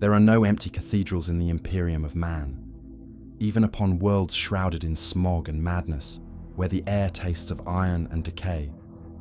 There are no empty cathedrals in the Imperium of Man. Even upon worlds shrouded in smog and madness, where the air tastes of iron and decay,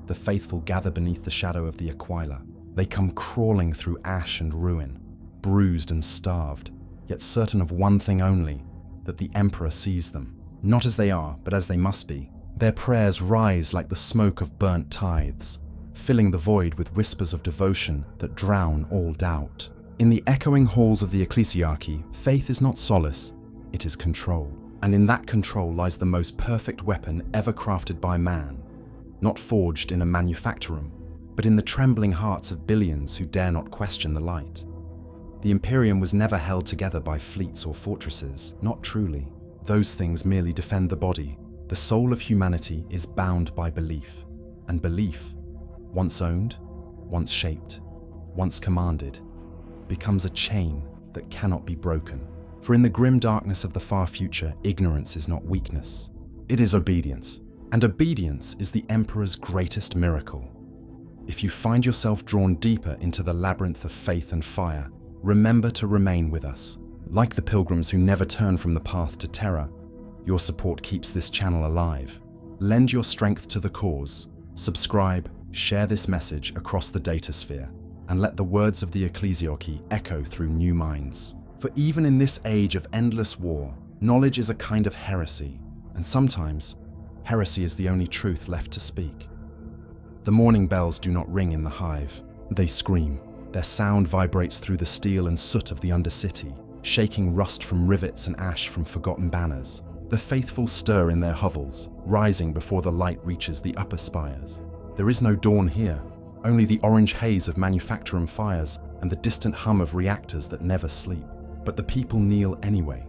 the faithful gather beneath the shadow of the Aquila. They come crawling through ash and ruin, bruised and starved, yet certain of one thing only, that the Emperor sees them, not as they are, but as they must be. Their prayers rise like the smoke of burnt tithes, filling the void with whispers of devotion that drown all doubt. In the echoing halls of the Ecclesiarchy, faith is not solace, it is control. And in that control lies the most perfect weapon ever crafted by man, not forged in a manufactorum, but in the trembling hearts of billions who dare not question the light. The Imperium was never held together by fleets or fortresses, not truly. Those things merely defend the body. The soul of humanity is bound by belief, and belief, once owned, once shaped, once commanded, becomes a chain that cannot be broken. For in the grim darkness of the far future, ignorance is not weakness, it is obedience. And obedience is the Emperor's greatest miracle. If you find yourself drawn deeper into the labyrinth of faith and fire, remember to remain with us. Like the pilgrims who never turn from the path to terror, your support keeps this channel alive. Lend your strength to the cause, subscribe, share this message across the datasphere, and let the words of the Ecclesiarchy echo through new minds. For even in this age of endless war, knowledge is a kind of heresy, and sometimes, heresy is the only truth left to speak. The morning bells do not ring in the Hive. They scream. Their sound vibrates through the steel and soot of the Undercity, shaking rust from rivets and ash from forgotten banners. The faithful stir in their hovels, rising before the light reaches the upper spires. There is no dawn here, only the orange haze of manufactorum fires and the distant hum of reactors that never sleep. But the people kneel anyway,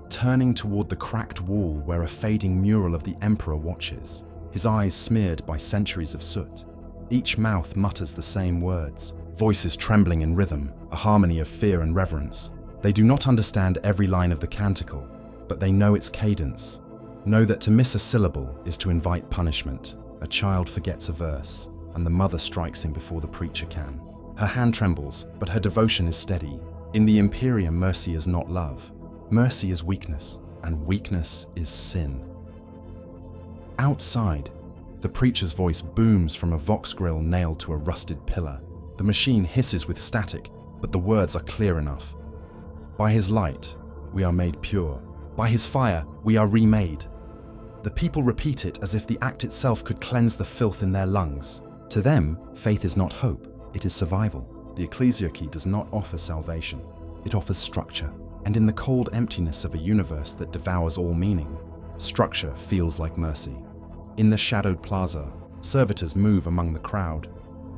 turning toward the cracked wall where a fading mural of the Emperor watches, his eyes smeared by centuries of soot. Each mouth mutters the same words, voices trembling in rhythm, a harmony of fear and reverence. They do not understand every line of the canticle, but they know its cadence, know that to miss a syllable is to invite punishment. A child forgets a verse, and the mother strikes him before the preacher can. Her hand trembles, but her devotion is steady. In the Imperium, mercy is not love. Mercy is weakness, and weakness is sin. Outside, the preacher's voice booms from a vox grill nailed to a rusted pillar. The machine hisses with static, but the words are clear enough. By his light, we are made pure. By his fire, we are remade. The people repeat it as if the act itself could cleanse the filth in their lungs. To them, faith is not hope, it is survival. The Ecclesiarchy does not offer salvation, it offers structure. And in the cold emptiness of a universe that devours all meaning, structure feels like mercy. In the shadowed plaza, servitors move among the crowd,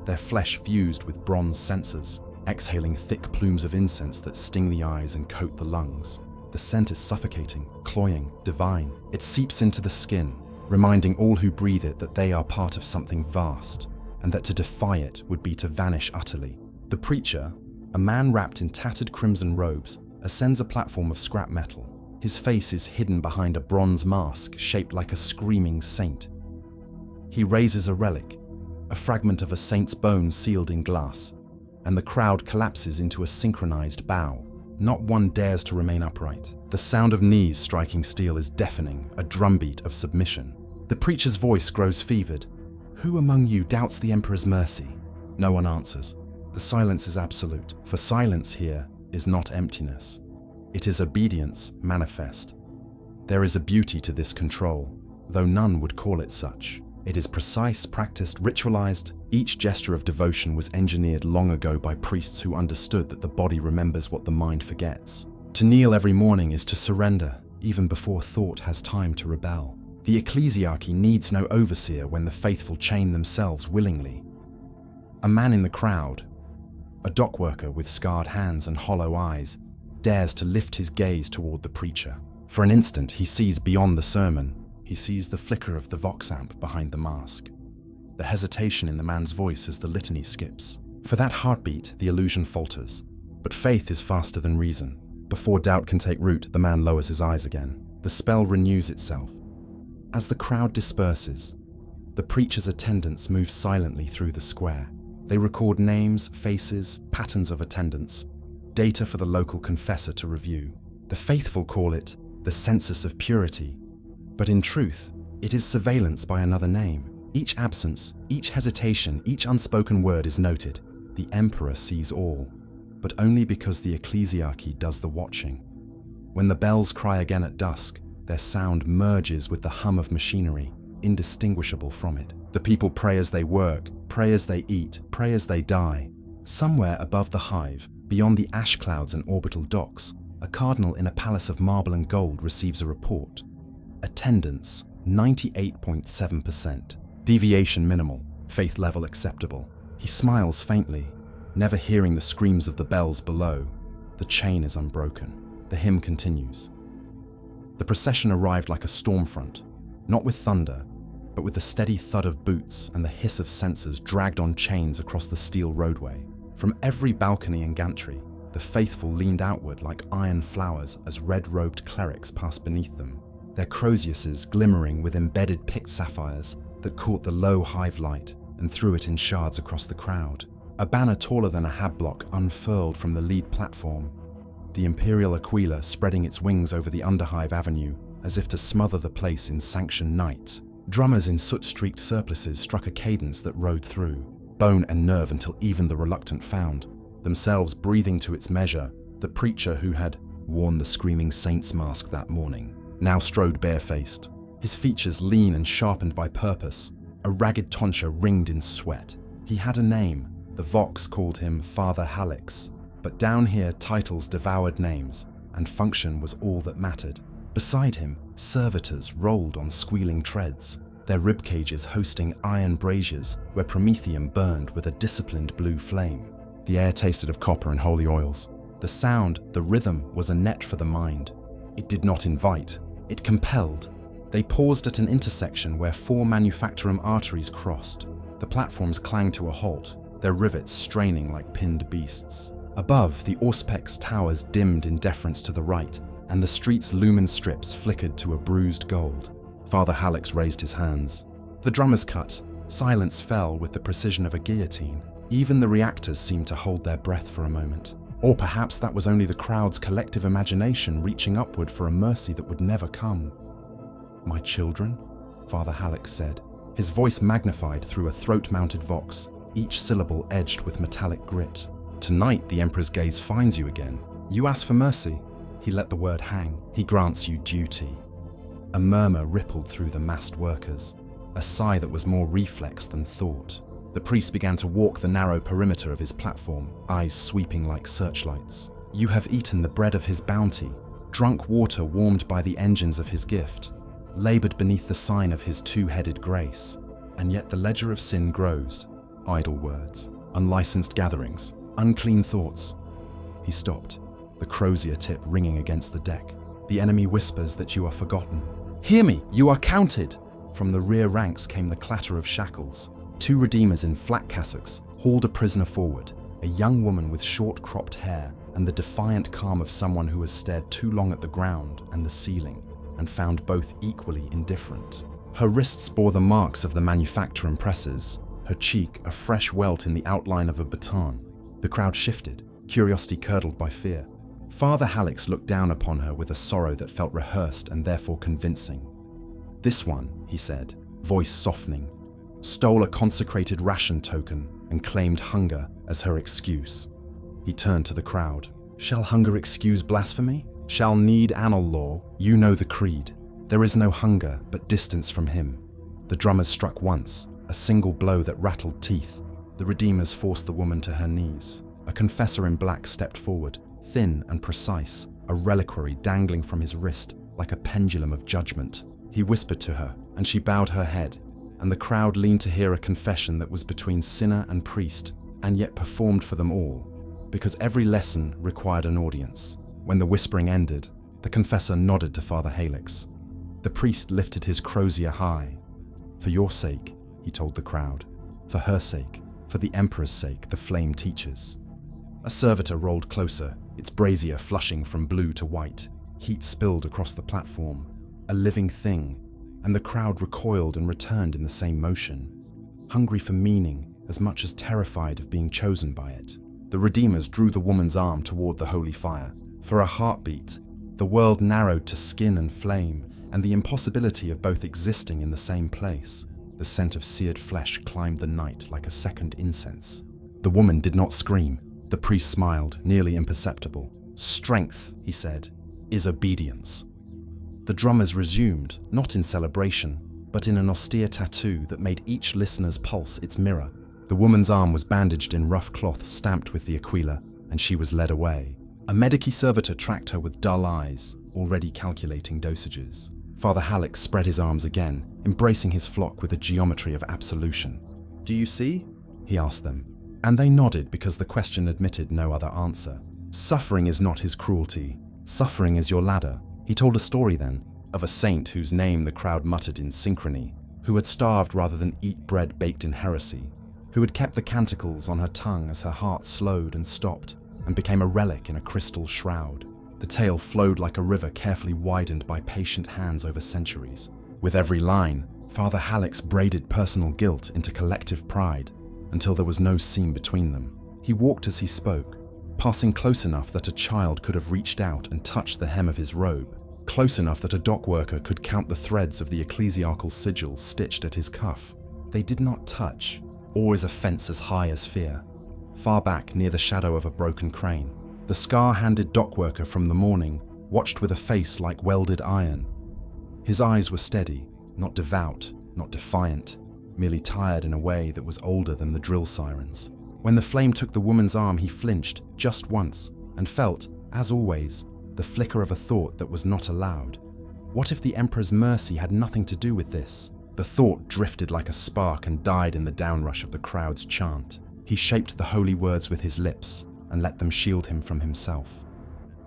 their flesh fused with bronze censers, exhaling thick plumes of incense that sting the eyes and coat the lungs. The scent is suffocating, cloying, divine. It seeps into the skin, reminding all who breathe it that they are part of something vast, and that to defy it would be to vanish utterly. The preacher, a man wrapped in tattered crimson robes, ascends a platform of scrap metal. His face is hidden behind a bronze mask shaped like a screaming saint. He raises a relic, a fragment of a saint's bone sealed in glass, and the crowd collapses into a synchronized bow. Not one dares to remain upright. The sound of knees striking steel is deafening, a drumbeat of submission. The preacher's voice grows fevered. Who among you doubts the Emperor's mercy? No one answers. The silence is absolute, for silence here is not emptiness. It is obedience manifest. There is a beauty to this control, though none would call it such. It is precise, practiced, ritualized. Each gesture of devotion was engineered long ago by priests who understood that the body remembers what the mind forgets. To kneel every morning is to surrender, even before thought has time to rebel. The Ecclesiarchy needs no overseer when the faithful chain themselves willingly. A man in the crowd, a dock worker with scarred hands and hollow eyes, dares to lift his gaze toward the preacher. For an instant, he sees beyond the sermon. He sees the flicker of the vox amp behind the mask, the hesitation in the man's voice as the litany skips. For that heartbeat, the illusion falters. But faith is faster than reason. Before doubt can take root, the man lowers his eyes again. The spell renews itself. As the crowd disperses, the preacher's attendants move silently through the square. They record names, faces, patterns of attendance, data for the local confessor to review. The faithful call it the census of purity, but in truth, it is surveillance by another name. Each absence, each hesitation, each unspoken word is noted. The Emperor sees all, but only because the Ecclesiarchy does the watching. When the bells cry again at dusk, their sound merges with the hum of machinery, indistinguishable from it. The people pray as they work, pray as they eat, pray as they die. Somewhere above the Hive, beyond the ash clouds and orbital docks, a cardinal in a palace of marble and gold receives a report. Attendance, 98.7%. Deviation minimal, faith level acceptable. He smiles faintly, never hearing the screams of the bells below. The chain is unbroken. The hymn continues. The procession arrived like a storm front, not with thunder, but with the steady thud of boots and the hiss of censers dragged on chains across the steel roadway. From every balcony and gantry, the faithful leaned outward like iron flowers as red-robed clerics passed beneath them, their croziuses glimmering with embedded picked sapphires that caught the low Hive light and threw it in shards across the crowd. A banner taller than a hab block unfurled from the lead platform, the Imperial Aquila spreading its wings over the Underhive Avenue as if to smother the place in sanctioned night. Drummers in soot-streaked surplices struck a cadence that rode through, bone and nerve until even the reluctant found, themselves breathing to its measure. The preacher who had worn the screaming saint's mask that morning now strode barefaced, his features lean and sharpened by purpose, a ragged tonsure ringed in sweat. He had a name. The Vox called him Father Halix, but down here titles devoured names, and function was all that mattered. Beside him, servitors rolled on squealing treads, their ribcages hosting iron braziers where promethium burned with a disciplined blue flame. The air tasted of copper and holy oils. The sound, the rhythm, was a net for the mind. It did not invite, it compelled. They paused at an intersection where 4 manufacturum arteries crossed. The platforms clanged to a halt, their rivets straining like pinned beasts. Above, the Auspex towers dimmed in deference to the right, and the street's lumen strips flickered to a bruised gold. Father Halix raised his hands. The drummers cut. Silence fell with the precision of a guillotine. Even the reactors seemed to hold their breath for a moment. Or perhaps that was only the crowd's collective imagination reaching upward for a mercy that would never come. "My children," Father Halix said, his voice magnified through a throat-mounted vox, each syllable edged with metallic grit. "Tonight the Emperor's gaze finds you again. You ask for mercy. He let the word hang. He grants you duty." A murmur rippled through the massed workers, a sigh that was more reflex than thought. The priest began to walk the narrow perimeter of his platform, eyes sweeping like searchlights. "You have eaten the bread of his bounty, drunk water warmed by the engines of his gift, labored beneath the sign of his two-headed grace, and yet the ledger of sin grows. Idle words, unlicensed gatherings, unclean thoughts." He stopped, the crozier tip ringing against the deck. "The enemy whispers that you are forgotten. Hear me, you are counted!" From the rear ranks came the clatter of shackles. 2 redeemers in flak cassocks hauled a prisoner forward, a young woman with short cropped hair and the defiant calm of someone who has stared too long at the ground and the ceiling and found both equally indifferent. Her wrists bore the marks of the manufacturing presses, her cheek a fresh welt in the outline of a baton. The crowd shifted, curiosity curdled by fear. Father Halix looked down upon her with a sorrow that felt rehearsed and therefore convincing. "This one," he said, voice softening, "stole a consecrated ration token and claimed hunger as her excuse." He turned to the crowd. "Shall hunger excuse blasphemy? Shall need annal law? You know the creed. There is no hunger but distance from him." The drummers struck once, a single blow that rattled teeth. The redeemers forced the woman to her knees. A confessor in black stepped forward, thin and precise, a reliquary dangling from his wrist like a pendulum of judgment. He whispered to her, and she bowed her head, and the crowd leaned to hear a confession that was between sinner and priest, and yet performed for them all, because every lesson required an audience. When the whispering ended, the confessor nodded to Father Halix. The priest lifted his crozier high. "For your sake," he told the crowd. "For her sake, for the Emperor's sake, the flame teaches." A servitor rolled closer, its brazier flushing from blue to white. Heat spilled across the platform, a living thing, and the crowd recoiled and returned in the same motion, hungry for meaning as much as terrified of being chosen by it. The Redeemers drew the woman's arm toward the holy fire. For a heartbeat, the world narrowed to skin and flame, and the impossibility of both existing in the same place. The scent of seared flesh climbed the night like a second incense. The woman did not scream. The priest smiled, nearly imperceptible. "Strength," he said, "is obedience." The drummers resumed, not in celebration, but in an austere tattoo that made each listener's pulse its mirror. The woman's arm was bandaged in rough cloth stamped with the aquila, and she was led away. A medici servitor tracked her with dull eyes, already calculating dosages. Father Halleck spread his arms again, embracing his flock with a geometry of absolution. "Do you see?" he asked them, and they nodded because the question admitted no other answer. Suffering is not his cruelty. Suffering is your ladder. He told a story then, of a saint whose name the crowd muttered in synchrony, who had starved rather than eat bread baked in heresy, who had kept the canticles on her tongue as her heart slowed and stopped, and became a relic in a crystal shroud. The tale flowed like a river carefully widened by patient hands over centuries. With every line, Father Halleck's braided personal guilt into collective pride, until there was no seam between them. He walked as he spoke, passing close enough that a child could have reached out and touched the hem of his robe, close enough that a dock worker could count the threads of the ecclesiarchal sigil stitched at his cuff. They did not touch. Awe is a fence as high as fear. Far back, near the shadow of a broken crane, the scar-handed dock worker from the morning watched with a face like welded iron. His eyes were steady, not devout, not defiant, merely tired in a way that was older than the drill sirens. When the flame took the woman's arm, he flinched just once and felt, as always, the flicker of a thought that was not allowed. What if the Emperor's mercy had nothing to do with this? The thought drifted like a spark and died in the downrush of the crowd's chant. He shaped the holy words with his lips and let them shield him from himself.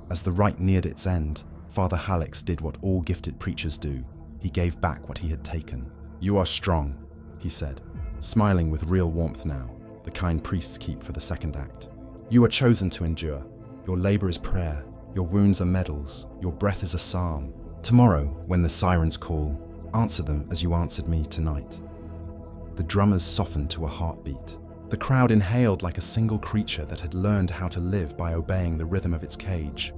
As the rite neared its end, Father Halleck did what all gifted preachers do. He gave back what he had taken. "You are strong," he said, smiling with real warmth now, the kind priests keep for the second act. "You are chosen to endure. Your labor is prayer. Your wounds are medals. Your breath is a psalm. Tomorrow, when the sirens call, answer them as you answered me tonight." The drummers softened to a heartbeat. The crowd inhaled like a single creature that had learned how to live by obeying the rhythm of its cage.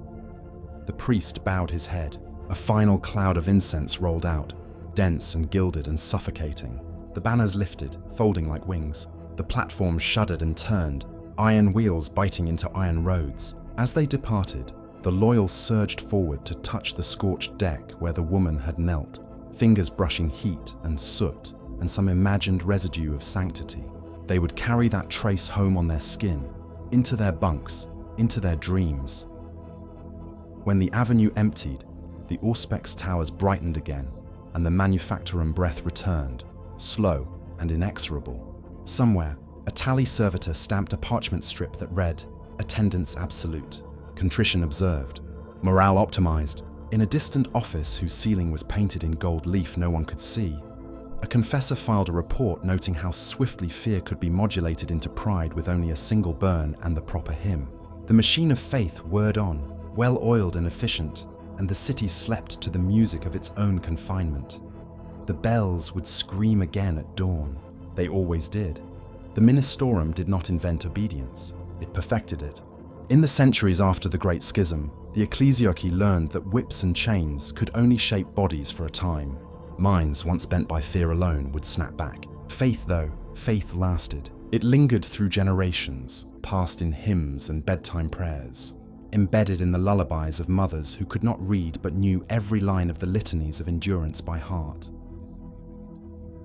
The priest bowed his head. A final cloud of incense rolled out, dense and gilded and suffocating. The banners lifted, folding like wings. The platforms shuddered and turned, iron wheels biting into iron roads. As they departed, the loyals surged forward to touch the scorched deck where the woman had knelt, fingers brushing heat and soot and some imagined residue of sanctity. They would carry that trace home on their skin, into their bunks, into their dreams. When the avenue emptied, the Auspex towers brightened again, and the manufactorum breath returned, slow and inexorable. Somewhere, a tally servitor stamped a parchment strip that read, "Attendance absolute, contrition observed, morale optimized." In a distant office whose ceiling was painted in gold leaf no one could see, a confessor filed a report noting how swiftly fear could be modulated into pride with only a single burn and the proper hymn. The machine of faith whirred on, well-oiled and efficient, and the city slept to the music of its own confinement. The bells would scream again at dawn. They always did. The Ministorum did not invent obedience. It perfected it. In the centuries after the Great Schism, the Ecclesiarchy learned that whips and chains could only shape bodies for a time. Minds, once bent by fear alone, would snap back. Faith, though, faith lasted. It lingered through generations, passed in hymns and bedtime prayers, embedded in the lullabies of mothers who could not read but knew every line of the litanies of endurance by heart.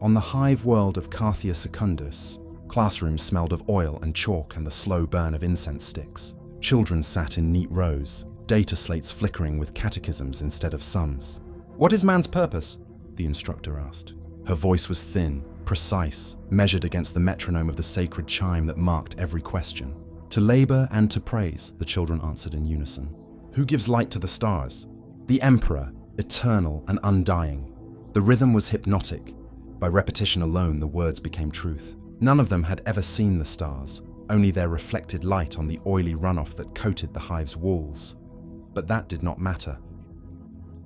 On the Hive world of Carthia Secundus, classrooms smelled of oil and chalk and the slow burn of incense sticks. Children sat in neat rows, data slates flickering with catechisms instead of sums. "What is man's purpose?" the instructor asked. Her voice was thin, precise, measured against the metronome of the sacred chime that marked every question. "To labor and to praise," the children answered in unison. "Who gives light to the stars?" "The Emperor, eternal and undying." The rhythm was hypnotic. By repetition alone, the words became truth. None of them had ever seen the stars, only their reflected light on the oily runoff that coated the Hive's walls. But that did not matter.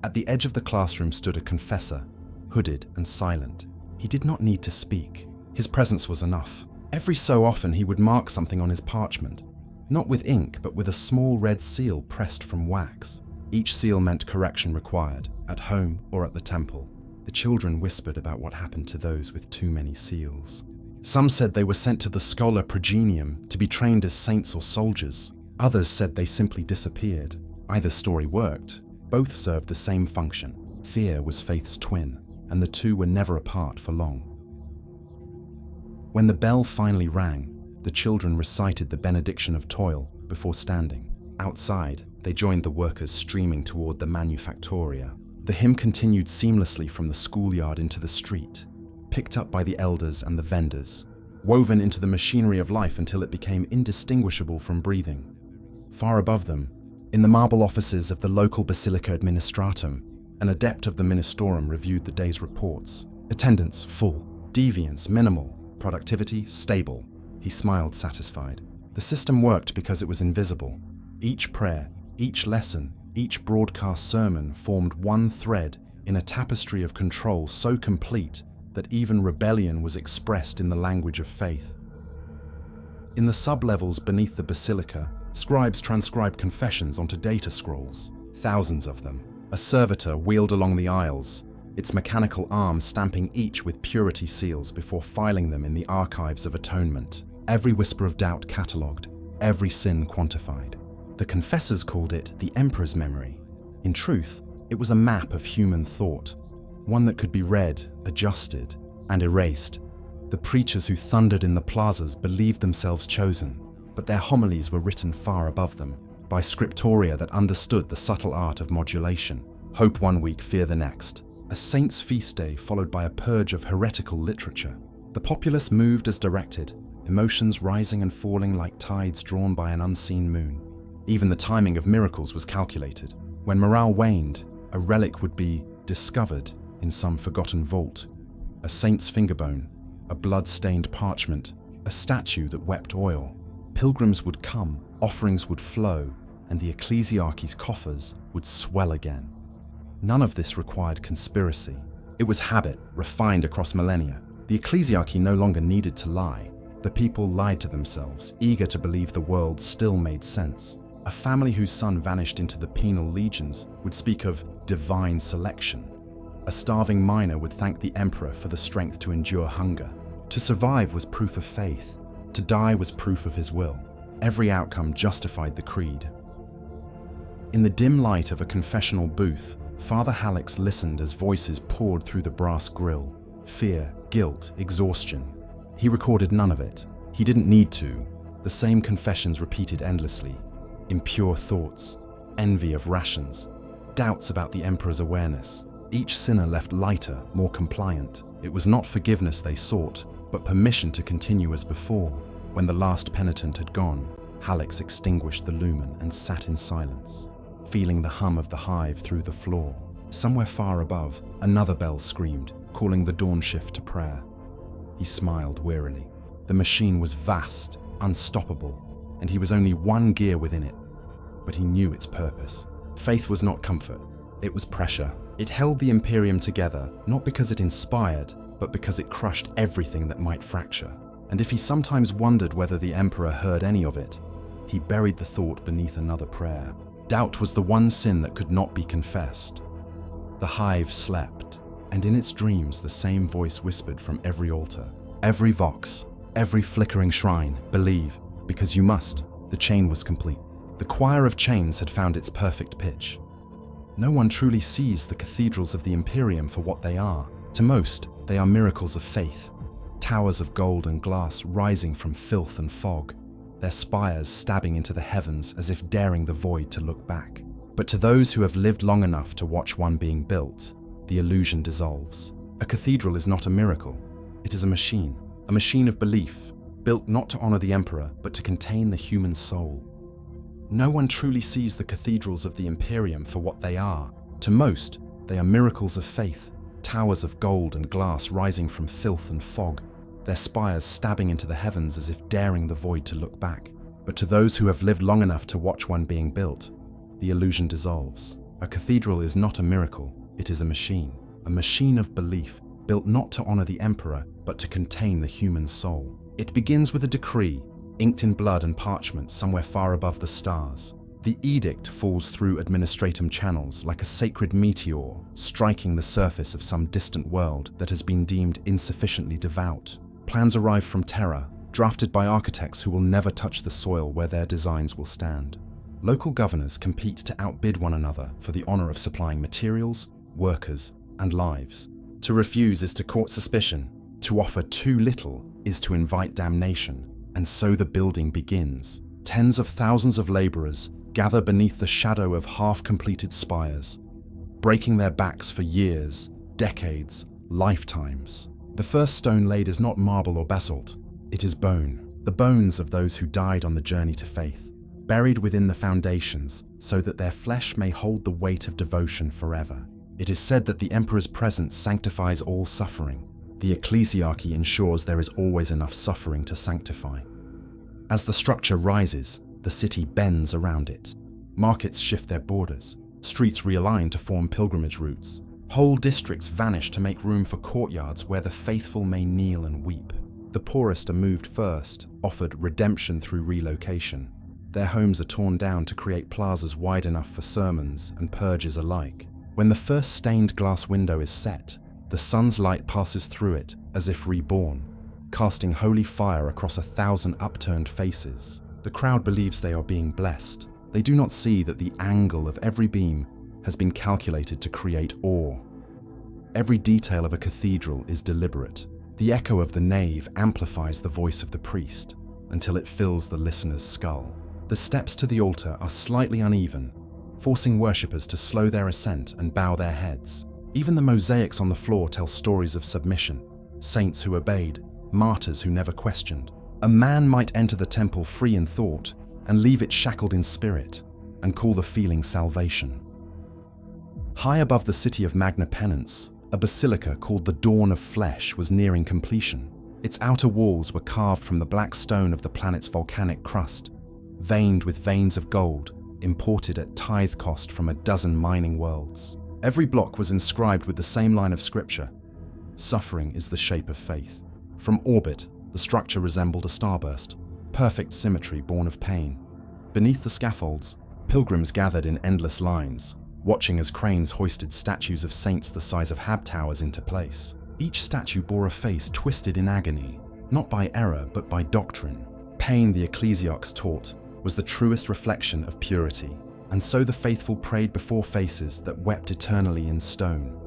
At the edge of the classroom stood a confessor, hooded and silent. He did not need to speak. His presence was enough. Every so often he would mark something on his parchment, not with ink, but with a small red seal pressed from wax. Each seal meant correction required, at home or at the temple. The children whispered about what happened to those with too many seals. Some said they were sent to the Schola Progenium to be trained as saints or soldiers. Others said they simply disappeared. Either story worked. Both served the same function. Fear was faith's twin, and the two were never apart for long. When the bell finally rang, the children recited the benediction of toil before standing. Outside, they joined the workers streaming toward the manufactoria. The hymn continued seamlessly from the schoolyard into the street, picked up by the elders and the vendors, woven into the machinery of life until it became indistinguishable from breathing. Far above them, in the marble offices of the local Basilica Administratum, an adept of the Ministorum reviewed the day's reports. Attendance full, deviance minimal, productivity stable. He smiled satisfied. The system worked because it was invisible. Each prayer, each lesson, each broadcast sermon formed one thread in a tapestry of control so complete that even rebellion was expressed in the language of faith. In the sub-levels beneath the basilica, scribes transcribed confessions onto data scrolls, thousands of them. A servitor wheeled along the aisles, its mechanical arm stamping each with purity seals before filing them in the archives of atonement. Every whisper of doubt catalogued, every sin quantified. The confessors called it the Emperor's memory. In truth, it was a map of human thought, one that could be read, adjusted, and erased. The preachers who thundered in the plazas believed themselves chosen, but their homilies were written far above them, by scriptoria that understood the subtle art of modulation. Hope one week, fear the next. A saint's feast day followed by a purge of heretical literature. The populace moved as directed, emotions rising and falling like tides drawn by an unseen moon. Even the timing of miracles was calculated. When morale waned, a relic would be discovered in some forgotten vault. A saint's fingerbone, a blood-stained parchment, a statue that wept oil. Pilgrims would come, offerings would flow, and the Ecclesiarchy's coffers would swell again. None of this required conspiracy. It was habit, refined across millennia. The Ecclesiarchy no longer needed to lie. The people lied to themselves, eager to believe the world still made sense. A family whose son vanished into the penal legions would speak of divine selection. A starving miner would thank the emperor for the strength to endure hunger. To survive was proof of faith. To die was proof of his will. Every outcome justified the creed. In the dim light of a confessional booth, Father Hallex listened as voices poured through the brass grill. Fear, guilt, exhaustion. He recorded none of it. He didn't need to. The same confessions repeated endlessly. Impure thoughts, envy of rations, doubts about the emperor's awareness. Each sinner left lighter, more compliant. It was not forgiveness they sought, but permission to continue as before. When the last penitent had gone, Hallex extinguished the lumen and sat in silence, feeling the hum of the hive through the floor. Somewhere far above, another bell screamed, calling the dawn shift to prayer. He smiled wearily. The machine was vast, unstoppable, and he was only one gear within it, but he knew its purpose. Faith was not comfort, it was pressure. It held the Imperium together, not because it inspired, but because it crushed everything that might fracture. And if he sometimes wondered whether the Emperor heard any of it, he buried the thought beneath another prayer. Doubt was the one sin that could not be confessed. The Hive slept, and in its dreams the same voice whispered from every altar, every vox, every flickering shrine, believe, because you must. The chain was complete. The choir of chains had found its perfect pitch. No one truly sees the cathedrals of the Imperium for what they are. To most, they are miracles of faith, towers of gold and glass rising from filth and fog, their spires stabbing into the heavens as if daring the void to look back. But to those who have lived long enough to watch one being built, the illusion dissolves. A cathedral is not a miracle. It is a machine of belief, built not to honor the emperor, but to contain the human soul. No one truly sees the cathedrals of the Imperium for what they are. To most, they are miracles of faith, towers of gold and glass rising from filth and fog, their spires stabbing into the heavens as if daring the void to look back. But to those who have lived long enough to watch one being built, the illusion dissolves. A cathedral is not a miracle, it is a machine of belief, built not to honor the emperor, but to contain the human soul. It begins with a decree, inked in blood and parchment somewhere far above the stars. The edict falls through administratum channels like a sacred meteor, striking the surface of some distant world that has been deemed insufficiently devout. Plans arrive from Terra, drafted by architects who will never touch the soil where their designs will stand. Local governors compete to outbid one another for the honor of supplying materials, workers, and lives. To refuse is to court suspicion. To offer too little is to invite damnation. And so the building begins. Tens of thousands of laborers gather beneath the shadow of half-completed spires, breaking their backs for years, decades, lifetimes. The first stone laid is not marble or basalt. It is bone, the bones of those who died on the journey to faith, buried within the foundations so that their flesh may hold the weight of devotion forever. It is said that the Emperor's presence sanctifies all suffering. The Ecclesiarchy ensures there is always enough suffering to sanctify. As the structure rises, the city bends around it. Markets shift their borders, streets realign to form pilgrimage routes. Whole districts vanish to make room for courtyards where the faithful may kneel and weep. The poorest are moved first, offered redemption through relocation. Their homes are torn down to create plazas wide enough for sermons and purges alike. When the first stained glass window is set, the sun's light passes through it as if reborn, casting holy fire across 1,000 upturned faces. The crowd believes they are being blessed. They do not see that the angle of every beam has been calculated to create awe. Every detail of a cathedral is deliberate. The echo of the nave amplifies the voice of the priest until it fills the listener's skull. The steps to the altar are slightly uneven, forcing worshippers to slow their ascent and bow their heads. Even the mosaics on the floor tell stories of submission, saints who obeyed, martyrs who never questioned. A man might enter the temple free in thought and leave it shackled in spirit, and call the feeling salvation. High above the city of Magna Penance, a basilica called the Dawn of Flesh was nearing completion. Its outer walls were carved from the black stone of the planet's volcanic crust, veined with veins of gold, imported at tithe cost from a dozen mining worlds. Every block was inscribed with the same line of scripture: suffering is the shape of faith. From orbit, the structure resembled a starburst, perfect symmetry born of pain. Beneath the scaffolds, pilgrims gathered in endless lines, watching as cranes hoisted statues of saints the size of Hab towers into place. Each statue bore a face twisted in agony, not by error but by doctrine. Pain, the Ecclesiarchs taught, was the truest reflection of purity, and so the faithful prayed before faces that wept eternally in stone.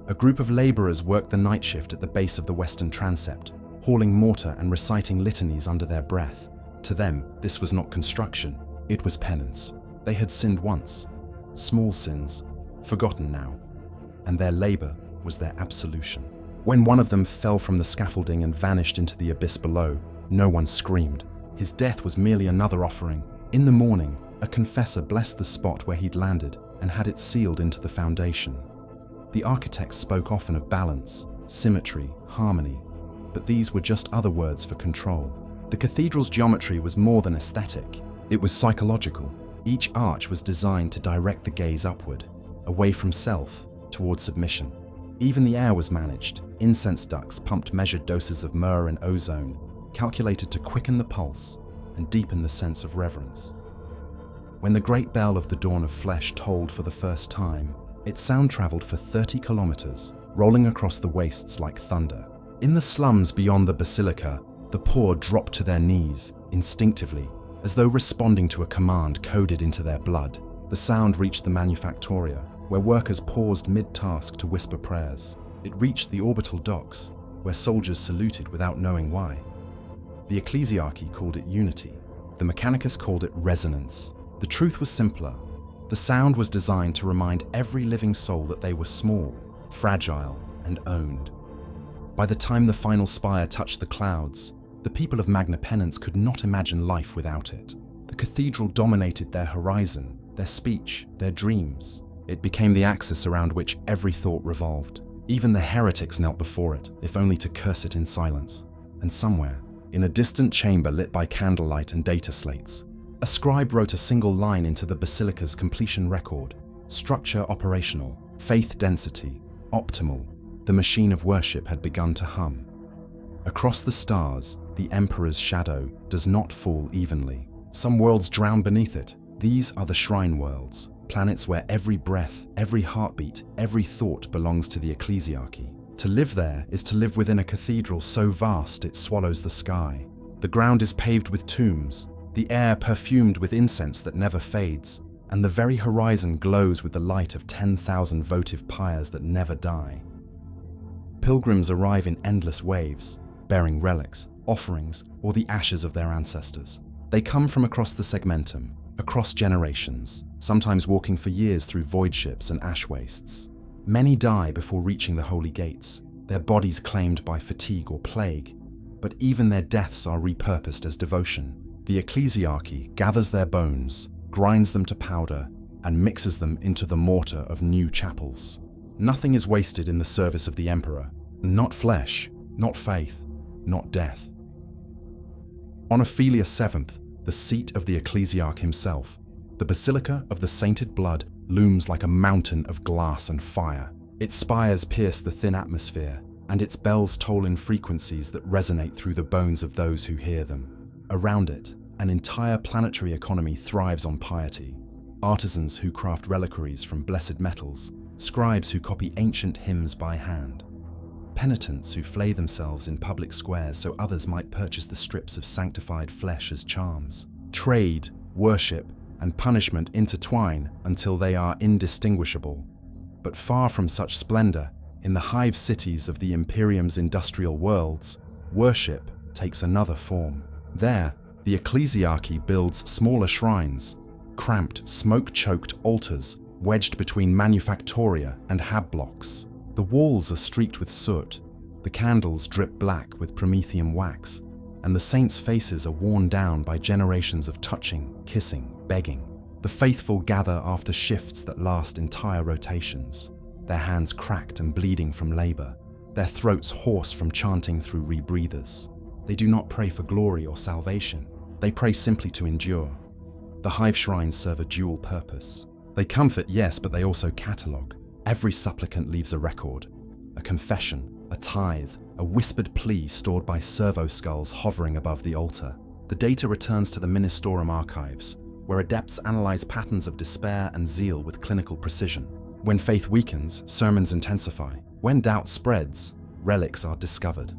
A group of laborers worked the night shift at the base of the western transept, hauling mortar and reciting litanies under their breath. To them, this was not construction, it was penance. They had sinned once, small sins, forgotten now, and their labor was their absolution. When one of them fell from the scaffolding and vanished into the abyss below, no one screamed. His death was merely another offering. In the morning, a confessor blessed the spot where he'd landed and had it sealed into the foundation. The architects spoke often of balance, symmetry, harmony, but these were just other words for control. The cathedral's geometry was more than aesthetic. It was psychological. Each arch was designed to direct the gaze upward, away from self, toward submission. Even the air was managed. Incense ducts pumped measured doses of myrrh and ozone, calculated to quicken the pulse and deepen the sense of reverence. When the great bell of the Dawn of Flesh tolled for the first time, its sound traveled for 30 kilometers, rolling across the wastes like thunder. In the slums beyond the basilica, the poor dropped to their knees, instinctively, as though responding to a command coded into their blood. The sound reached the manufactoria, where workers paused mid-task to whisper prayers. It reached the orbital docks, where soldiers saluted without knowing why. The Ecclesiarchy called it unity. The Mechanicus called it resonance. The truth was simpler. The sound was designed to remind every living soul that they were small, fragile, and owned. By the time the final spire touched the clouds, the people of Magna Penance could not imagine life without it. The cathedral dominated their horizon, their speech, their dreams. It became the axis around which every thought revolved. Even the heretics knelt before it, if only to curse it in silence. And somewhere, in a distant chamber lit by candlelight and data slates, a scribe wrote a single line into the basilica's completion record: structure operational, faith density, optimal. The machine of worship had begun to hum. Across the stars, the Emperor's shadow does not fall evenly. Some worlds drown beneath it. These are the Shrine Worlds, planets where every breath, every heartbeat, every thought belongs to the Ecclesiarchy. To live there is to live within a cathedral so vast it swallows the sky. The ground is paved with tombs, the air perfumed with incense that never fades, and the very horizon glows with the light of 10,000 votive pyres that never die. Pilgrims arrive in endless waves, bearing relics, offerings, or the ashes of their ancestors. They come from across the segmentum, across generations, sometimes walking for years through void ships and ash wastes. Many die before reaching the holy gates, their bodies claimed by fatigue or plague, but even their deaths are repurposed as devotion. The Ecclesiarchy gathers their bones, grinds them to powder, and mixes them into the mortar of new chapels. Nothing is wasted in the service of the Emperor, not flesh, not faith, not death. On Ophelia 7th, the seat of the Ecclesiarch himself, the Basilica of the Sainted Blood looms like a mountain of glass and fire. Its spires pierce the thin atmosphere, and its bells toll in frequencies that resonate through the bones of those who hear them. Around it, an entire planetary economy thrives on piety. Artisans who craft reliquaries from blessed metals, scribes who copy ancient hymns by hand, penitents who flay themselves in public squares so others might purchase the strips of sanctified flesh as charms. Trade, worship, and punishment intertwine until they are indistinguishable. But far from such splendor, in the hive cities of the Imperium's industrial worlds, worship takes another form. There, the Ecclesiarchy builds smaller shrines, cramped, smoke-choked altars wedged between manufactoria and hab blocks. The walls are streaked with soot, the candles drip black with promethium wax, and the saints' faces are worn down by generations of touching, kissing, begging. The faithful gather after shifts that last entire rotations, their hands cracked and bleeding from labor, their throats hoarse from chanting through rebreathers. They do not pray for glory or salvation. They pray simply to endure. The hive shrines serve a dual purpose. They comfort, yes, but they also catalogue. Every supplicant leaves a record, a confession, a tithe, a whispered plea stored by servo skulls hovering above the altar. The data returns to the Ministorum archives, where adepts analyze patterns of despair and zeal with clinical precision. When faith weakens, sermons intensify. When doubt spreads, relics are discovered.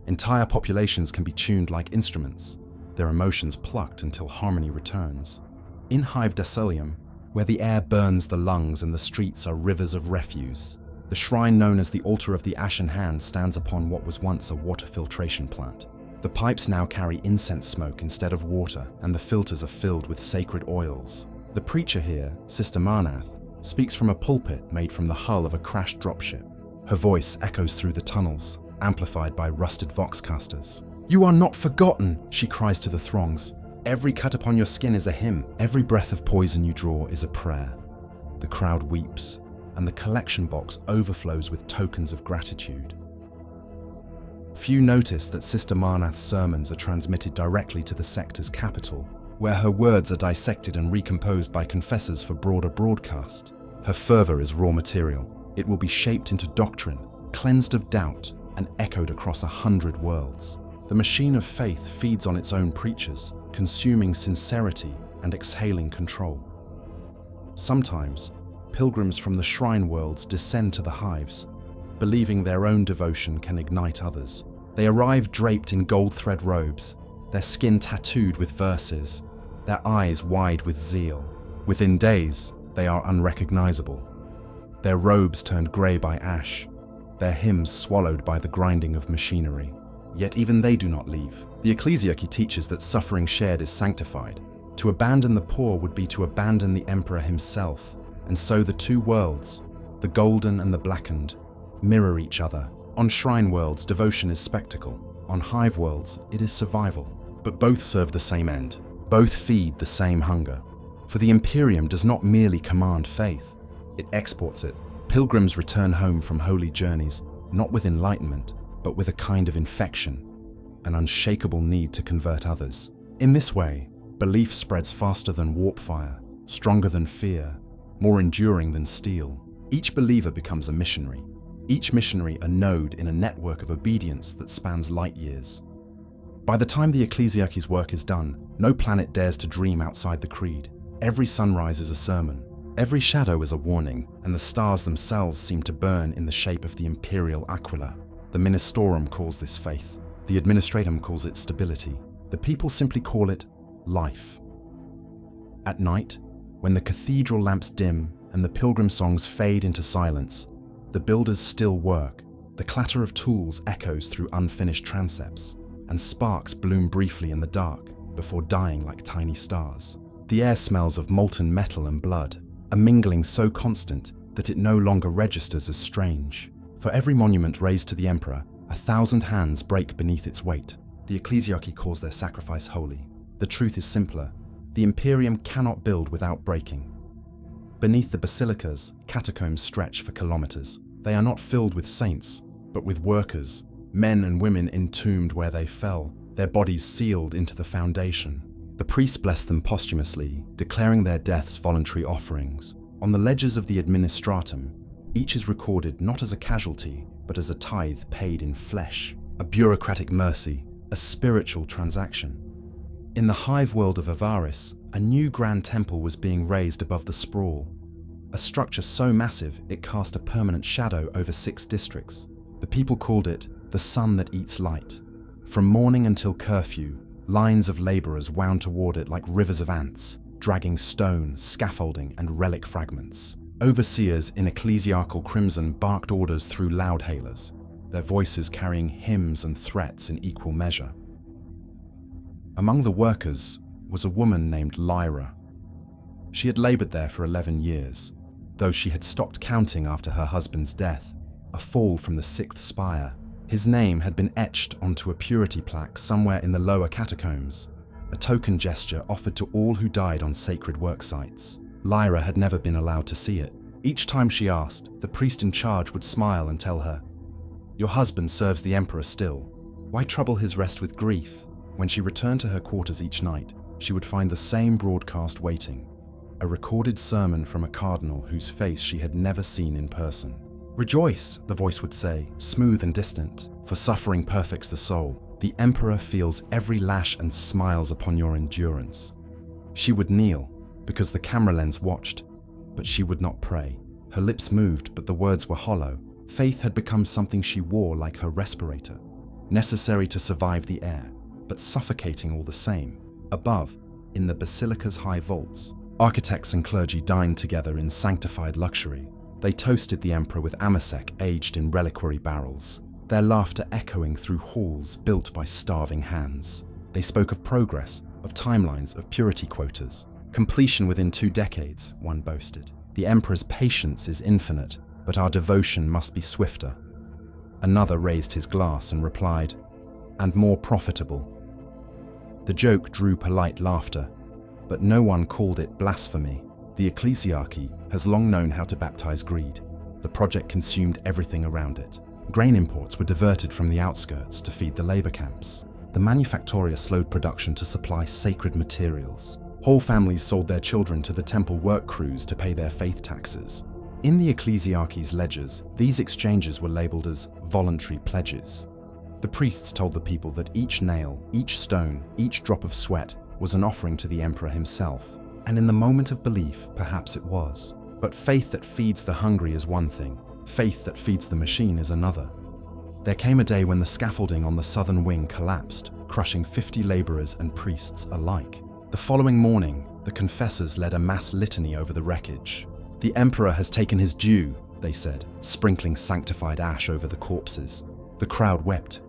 Entire populations can be tuned like instruments, their emotions plucked until harmony returns. In Hive Decilium, where the air burns the lungs and the streets are rivers of refuse, the shrine known as the Altar of the Ashen Hand stands upon what was once a water filtration plant. The pipes now carry incense smoke instead of water, and the filters are filled with sacred oils. The preacher here, Sister Marnath, speaks from a pulpit made from the hull of a crashed dropship. Her voice echoes through the tunnels, amplified by rusted voxcasters. "You are not forgotten," she cries to the throngs. "Every cut upon your skin is a hymn. Every breath of poison you draw is a prayer." The crowd weeps, and the collection box overflows with tokens of gratitude. Few notice that Sister Marnath's sermons are transmitted directly to the sector's capital, where her words are dissected and recomposed by confessors for broader broadcast. Her fervor is raw material. It will be shaped into doctrine, cleansed of doubt, and echoed across 100 worlds. The machine of faith feeds on its own preachers, consuming sincerity and exhaling control. Sometimes, pilgrims from the shrine worlds descend to the hives, believing their own devotion can ignite others. They arrive draped in gold thread robes, their skin tattooed with verses, their eyes wide with zeal. Within days, they are unrecognizable. Their robes turned grey by ash, their hymns swallowed by the grinding of machinery. Yet even they do not leave. The Ecclesiarchy teaches that suffering shared is sanctified. To abandon the poor would be to abandon the Emperor himself, and so the two worlds, the golden and the blackened, mirror each other. On shrine worlds, devotion is spectacle. On hive worlds, it is survival. But both serve the same end. Both feed the same hunger. For the Imperium does not merely command faith, it exports it. Pilgrims return home from holy journeys, not with enlightenment, but with a kind of infection, an unshakable need to convert others. In this way, belief spreads faster than warp fire, stronger than fear, more enduring than steel. Each believer becomes a missionary. Each missionary a node in a network of obedience that spans light years. By the time the Ecclesiarchy's work is done, no planet dares to dream outside the creed. Every sunrise is a sermon, every shadow is a warning, and the stars themselves seem to burn in the shape of the imperial aquila. The Ministorum calls this faith. The Administratum calls it stability. The people simply call it life. At night, when the cathedral lamps dim and the pilgrim songs fade into silence, the builders still work. The clatter of tools echoes through unfinished transepts, and sparks bloom briefly in the dark before dying like tiny stars. The air smells of molten metal and blood, a mingling so constant that it no longer registers as strange. For every monument raised to the emperor, 1,000 hands break beneath its weight. The Ecclesiarchy calls their sacrifice holy. The truth is simpler. The Imperium cannot build without breaking. Beneath the basilicas, catacombs stretch for kilometers. They are not filled with saints, but with workers, men and women entombed where they fell, their bodies sealed into the foundation. The priests bless them posthumously, declaring their deaths voluntary offerings. On the ledgers of the Administratum, each is recorded not as a casualty, but as a tithe paid in flesh, a bureaucratic mercy, a spiritual transaction. In the Hive world of Avaris, a new grand temple was being raised above the sprawl, a structure so massive it cast a permanent shadow over 6 districts. The people called it the sun that eats light. From morning until curfew, lines of laborers wound toward it like rivers of ants, dragging stone, scaffolding, and relic fragments. Overseers in ecclesiarchal crimson barked orders through loudhailers, their voices carrying hymns and threats in equal measure. Among the workers was a woman named Lyra. She had labored there for 11 years, though she had stopped counting after her husband's death, a fall from the 6th spire. His name had been etched onto a purity plaque somewhere in the lower catacombs, a token gesture offered to all who died on sacred work sites. Lyra had never been allowed to see it. Each time she asked, the priest in charge would smile and tell her, "Your husband serves the emperor still. Why trouble his rest with grief?" When she returned to her quarters each night, she would find the same broadcast waiting, a recorded sermon from a cardinal whose face she had never seen in person. "Rejoice," the voice would say, smooth and distant, "for suffering perfects the soul. The emperor feels every lash and smiles upon your endurance." She would kneel, because the camera lens watched, but she would not pray. Her lips moved, but the words were hollow. Faith had become something she wore like her respirator, necessary to survive the air, but suffocating all the same. Above, in the basilica's high vaults, architects and clergy dined together in sanctified luxury. They toasted the emperor with amasec aged in reliquary barrels, their laughter echoing through halls built by starving hands. They spoke of progress, of timelines, of purity quotas. Completion within 2 decades, one boasted. The emperor's patience is infinite, but our devotion must be swifter. Another raised his glass and replied, "And more profitable." The joke drew polite laughter, but no one called it blasphemy. The Ecclesiarchy has long known how to baptize greed. The project consumed everything around it. Grain imports were diverted from the outskirts to feed the labor camps. The manufactoria slowed production to supply sacred materials. Whole families sold their children to the temple work crews to pay their faith taxes. In the Ecclesiarchy's ledgers, these exchanges were labeled as voluntary pledges. The priests told the people that each nail, each stone, each drop of sweat was an offering to the emperor himself. And in the moment of belief, perhaps it was. But faith that feeds the hungry is one thing. Faith that feeds the machine is another. There came a day when the scaffolding on the southern wing collapsed, crushing 50 laborers and priests alike. The following morning, the confessors led a mass litany over the wreckage. "The emperor has taken his due," they said, sprinkling sanctified ash over the corpses. The crowd wept,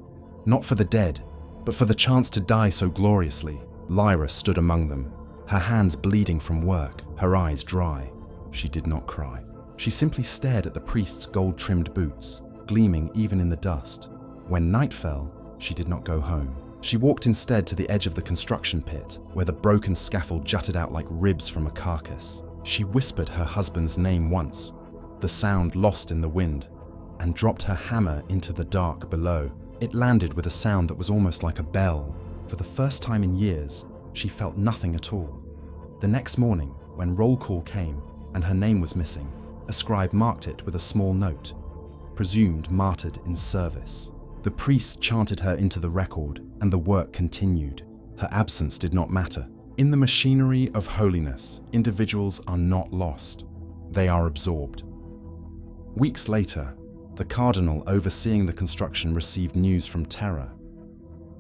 not for the dead, but for the chance to die so gloriously. Lyra stood among them, her hands bleeding from work, her eyes dry. She did not cry. She simply stared at the priest's gold-trimmed boots, gleaming even in the dust. When night fell, she did not go home. She walked instead to the edge of the construction pit, where the broken scaffold jutted out like ribs from a carcass. She whispered her husband's name once, the sound lost in the wind, and dropped her hammer into the dark below. It landed with a sound that was almost like a bell. For the first time in years, she felt nothing at all. The next morning, when roll call came and her name was missing, a scribe marked it with a small note, presumed martyred in service. The priest chanted her into the record, and the work continued. Her absence did not matter. In the machinery of holiness, individuals are not lost. They are absorbed. Weeks later, the cardinal overseeing the construction received news from Terra.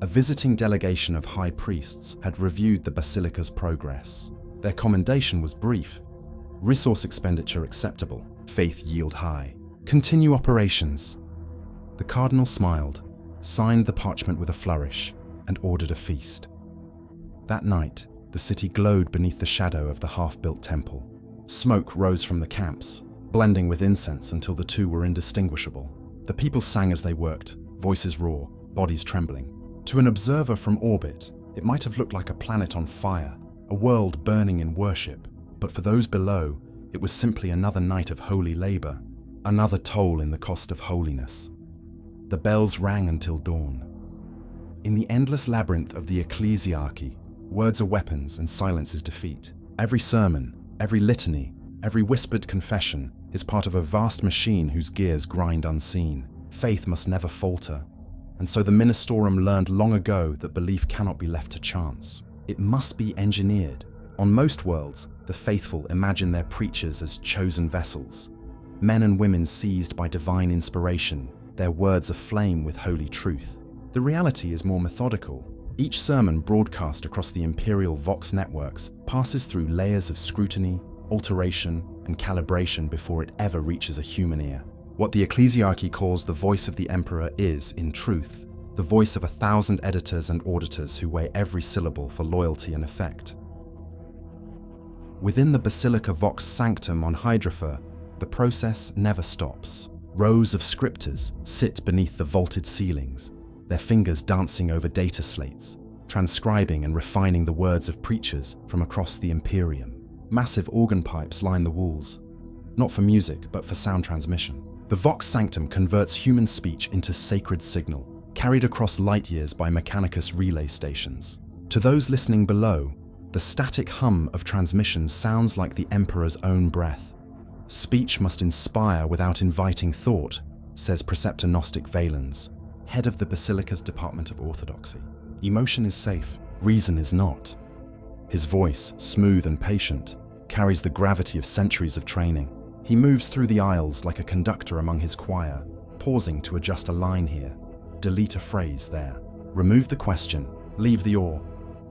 A visiting delegation of high priests had reviewed the basilica's progress. Their commendation was brief. Resource expenditure acceptable, faith yield high. Continue operations. The cardinal smiled, signed the parchment with a flourish, and ordered a feast. That night, the city glowed beneath the shadow of the half-built temple. Smoke rose from the camps, blending with incense until the two were indistinguishable. The people sang as they worked, voices raw, bodies trembling. To an observer from orbit, it might have looked like a planet on fire, a world burning in worship, but for those below, it was simply another night of holy labor, another toll in the cost of holiness. The bells rang until dawn. In the endless labyrinth of the Ecclesiarchy, words are weapons and silence is defeat. Every sermon, every litany, every whispered confession is part of a vast machine whose gears grind unseen. Faith must never falter. And so the Ministorum learned long ago that belief cannot be left to chance. It must be engineered. On most worlds, the faithful imagine their preachers as chosen vessels, men and women seized by divine inspiration, their words aflame with holy truth. The reality is more methodical. Each sermon broadcast across the imperial Vox networks passes through layers of scrutiny, alteration, and calibration before it ever reaches a human ear. What the Ecclesiarchy calls the voice of the emperor is, in truth, the voice of 1,000 editors and auditors who weigh every syllable for loyalty and effect. Within the Basilica Vox Sanctum on Hydrafor, the process never stops. Rows of scripters sit beneath the vaulted ceilings, their fingers dancing over data slates, transcribing and refining the words of preachers from across the Imperium. Massive organ pipes line the walls, not for music, but for sound transmission. The Vox Sanctum converts human speech into sacred signal, carried across light years by Mechanicus relay stations. To those listening below, the static hum of transmission sounds like the Emperor's own breath. Speech must inspire without inviting thought, says Preceptor Gnostic Valens, head of the Basilica's Department of Orthodoxy. Emotion is safe, reason is not. His voice, smooth and patient, carries the gravity of centuries of training. He moves through the aisles like a conductor among his choir, pausing to adjust a line here, delete a phrase there, remove the question, leave the or.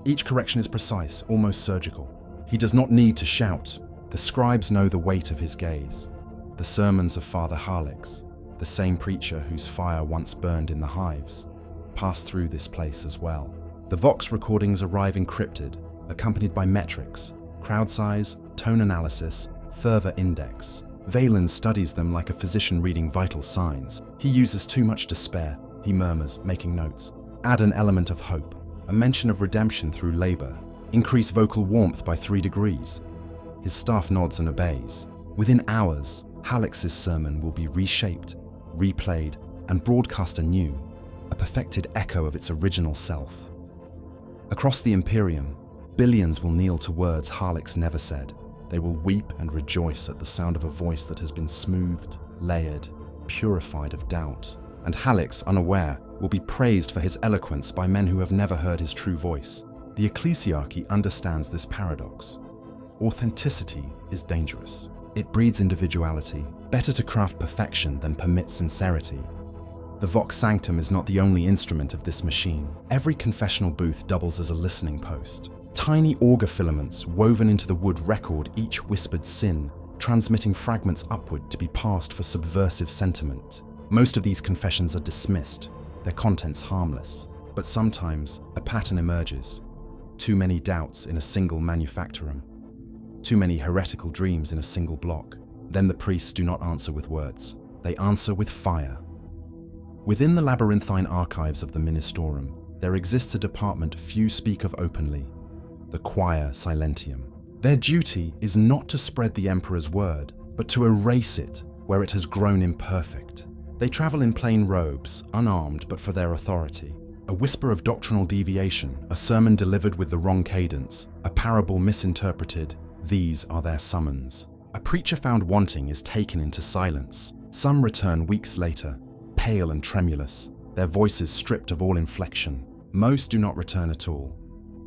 Each correction is precise, almost surgical. He does not need to shout. The scribes know the weight of his gaze. The sermons of Father Harlix, the same preacher whose fire once burned in the Hives, pass through this place as well. The Vox recordings arrive encrypted, accompanied by metrics, crowd size, tone analysis, fervor index. Valens studies them like a physician reading vital signs. He uses too much to spare, he murmurs, making notes. Add an element of hope, a mention of redemption through labor. Increase vocal warmth by 3 degrees. His staff nods and obeys. Within hours, Halix's sermon will be reshaped, replayed, and broadcast anew, a perfected echo of its original self. Across the Imperium, billions will kneel to words Harlix never said. They will weep and rejoice at the sound of a voice that has been smoothed, layered, purified of doubt. And Halix, unaware, will be praised for his eloquence by men who have never heard his true voice. The Ecclesiarchy understands this paradox. Authenticity is dangerous. It breeds individuality. Better to craft perfection than permit sincerity. The Vox Sanctum is not the only instrument of this machine. Every confessional booth doubles as a listening post. Tiny auger filaments woven into the wood record each whispered sin, transmitting fragments upward to be passed for subversive sentiment. Most of these confessions are dismissed, their contents harmless. But sometimes a pattern emerges. Too many doubts in a single manufactorum. Too many heretical dreams in a single block. Then the priests do not answer with words. They answer with fire. Within the labyrinthine archives of the Ministorum, there exists a department few speak of openly, the Choir Silentium. Their duty is not to spread the Emperor's word, but to erase it where it has grown imperfect. They travel in plain robes, unarmed but for their authority. A whisper of doctrinal deviation, a sermon delivered with the wrong cadence, a parable misinterpreted, these are their summons. A preacher found wanting is taken into silence. Some return weeks later, pale and tremulous, their voices stripped of all inflection. Most do not return at all.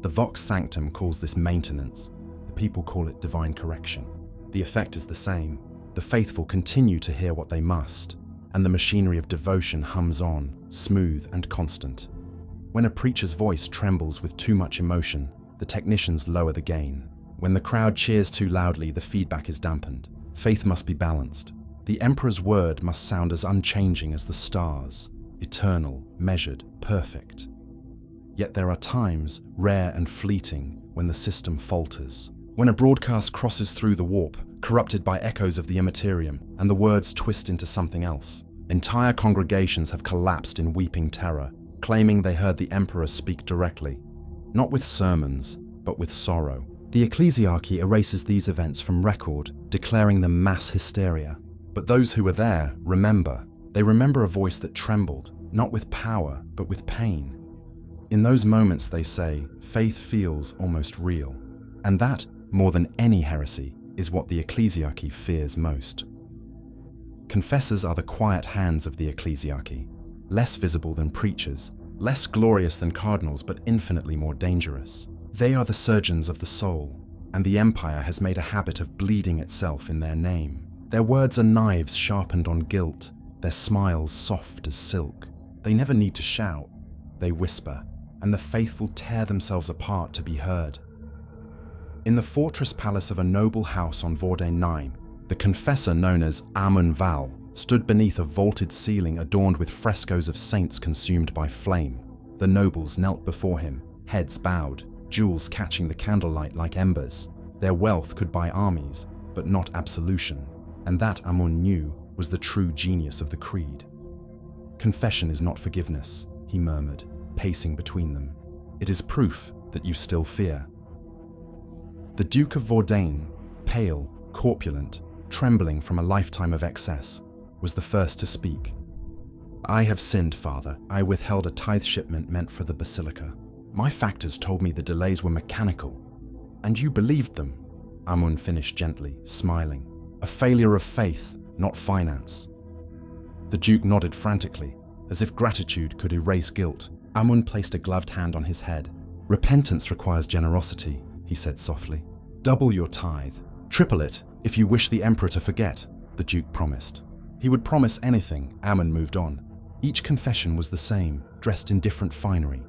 The Vox Sanctum calls this maintenance. The people call it divine correction. The effect is the same. The faithful continue to hear what they must, and the machinery of devotion hums on, smooth and constant. When a preacher's voice trembles with too much emotion, the technicians lower the gain. When the crowd cheers too loudly, the feedback is dampened. Faith must be balanced. The Emperor's word must sound as unchanging as the stars, eternal, measured, perfect. Yet there are times, rare and fleeting, when the system falters. When a broadcast crosses through the warp, corrupted by echoes of the immaterium, and the words twist into something else. Entire congregations have collapsed in weeping terror, claiming they heard the Emperor speak directly, not with sermons, but with sorrow. The Ecclesiarchy erases these events from record, declaring them mass hysteria. But those who were there remember. They remember a voice that trembled, not with power, but with pain. In those moments, they say, faith feels almost real. And that, more than any heresy, is what the Ecclesiarchy fears most. Confessors are the quiet hands of the Ecclesiarchy, less visible than preachers, less glorious than cardinals, but infinitely more dangerous. They are the surgeons of the soul, and the Empire has made a habit of bleeding itself in their name. Their words are knives sharpened on guilt, their smiles soft as silk. They never need to shout, they whisper, and the faithful tear themselves apart to be heard. In the fortress palace of a noble house on Vordain 9, the confessor known as Amun Val stood beneath a vaulted ceiling adorned with frescoes of saints consumed by flame. The nobles knelt before him, heads bowed, jewels catching the candlelight like embers. Their wealth could buy armies, but not absolution, and that Amun knew was the true genius of the creed. Confession is not forgiveness, he murmured, pacing between them. It is proof that you still fear. The Duke of Vordain, pale, corpulent, trembling from a lifetime of excess, was the first to speak. I have sinned, Father. I withheld a tithe shipment meant for the Basilica. My factors told me the delays were mechanical, and you believed them. Amun finished gently, smiling. A failure of faith, not finance. The Duke nodded frantically, as if gratitude could erase guilt. Amun placed a gloved hand on his head. Repentance requires generosity, he said softly. Double your tithe. Triple it if you wish the Emperor to forget, the Duke promised. He would promise anything. Amun moved on. Each confession was the same, dressed in different finery.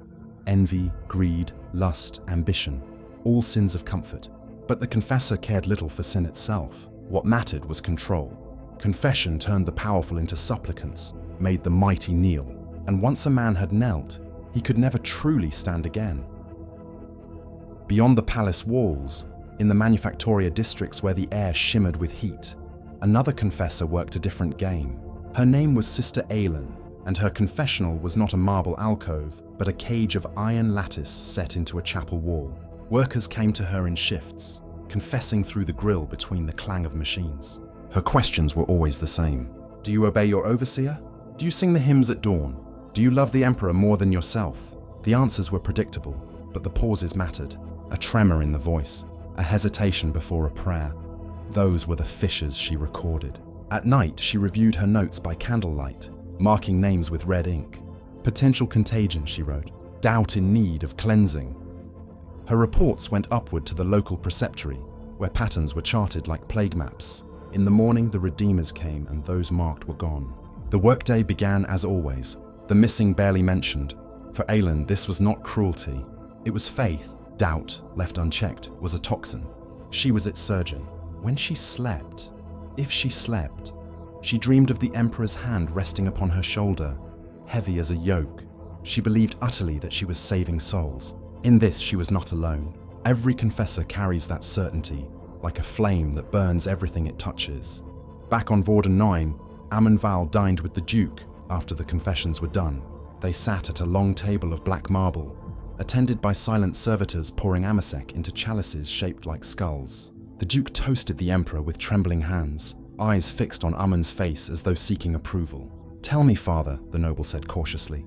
Envy, greed, lust, ambition, all sins of comfort. But the confessor cared little for sin itself. What mattered was control. Confession turned the powerful into supplicants, made the mighty kneel, and once a man had knelt, he could never truly stand again. Beyond the palace walls, in the Manufactoria districts where the air shimmered with heat, another confessor worked a different game. Her name was Sister Aelin, and her confessional was not a marble alcove, but a cage of iron lattice set into a chapel wall. Workers came to her in shifts, confessing through the grill between the clang of machines. Her questions were always the same. Do you obey your overseer? Do you sing the hymns at dawn? Do you love the Emperor more than yourself? The answers were predictable, but the pauses mattered. A tremor in the voice, a hesitation before a prayer. Those were the fissures she recorded. At night, she reviewed her notes by candlelight, marking names with red ink. Potential contagion, she wrote. Doubt in need of cleansing. Her reports went upward to the local preceptory, where patterns were charted like plague maps. In the morning, the Redeemers came, and those marked were gone. The workday began as always, the missing barely mentioned. For Aelin, this was not cruelty. It was faith. Doubt, left unchecked, was a toxin. She was its surgeon. When she slept, if she slept, she dreamed of the Emperor's hand resting upon her shoulder, heavy as a yoke. She believed utterly that she was saving souls. In this, she was not alone. Every confessor carries that certainty, like a flame that burns everything it touches. Back on Vordain 9, Amun Val dined with the Duke after the confessions were done. They sat at a long table of black marble, attended by silent servitors pouring amasec into chalices shaped like skulls. The Duke toasted the Emperor with trembling hands, eyes fixed on Amun's face as though seeking approval. Tell me, Father, the noble said cautiously,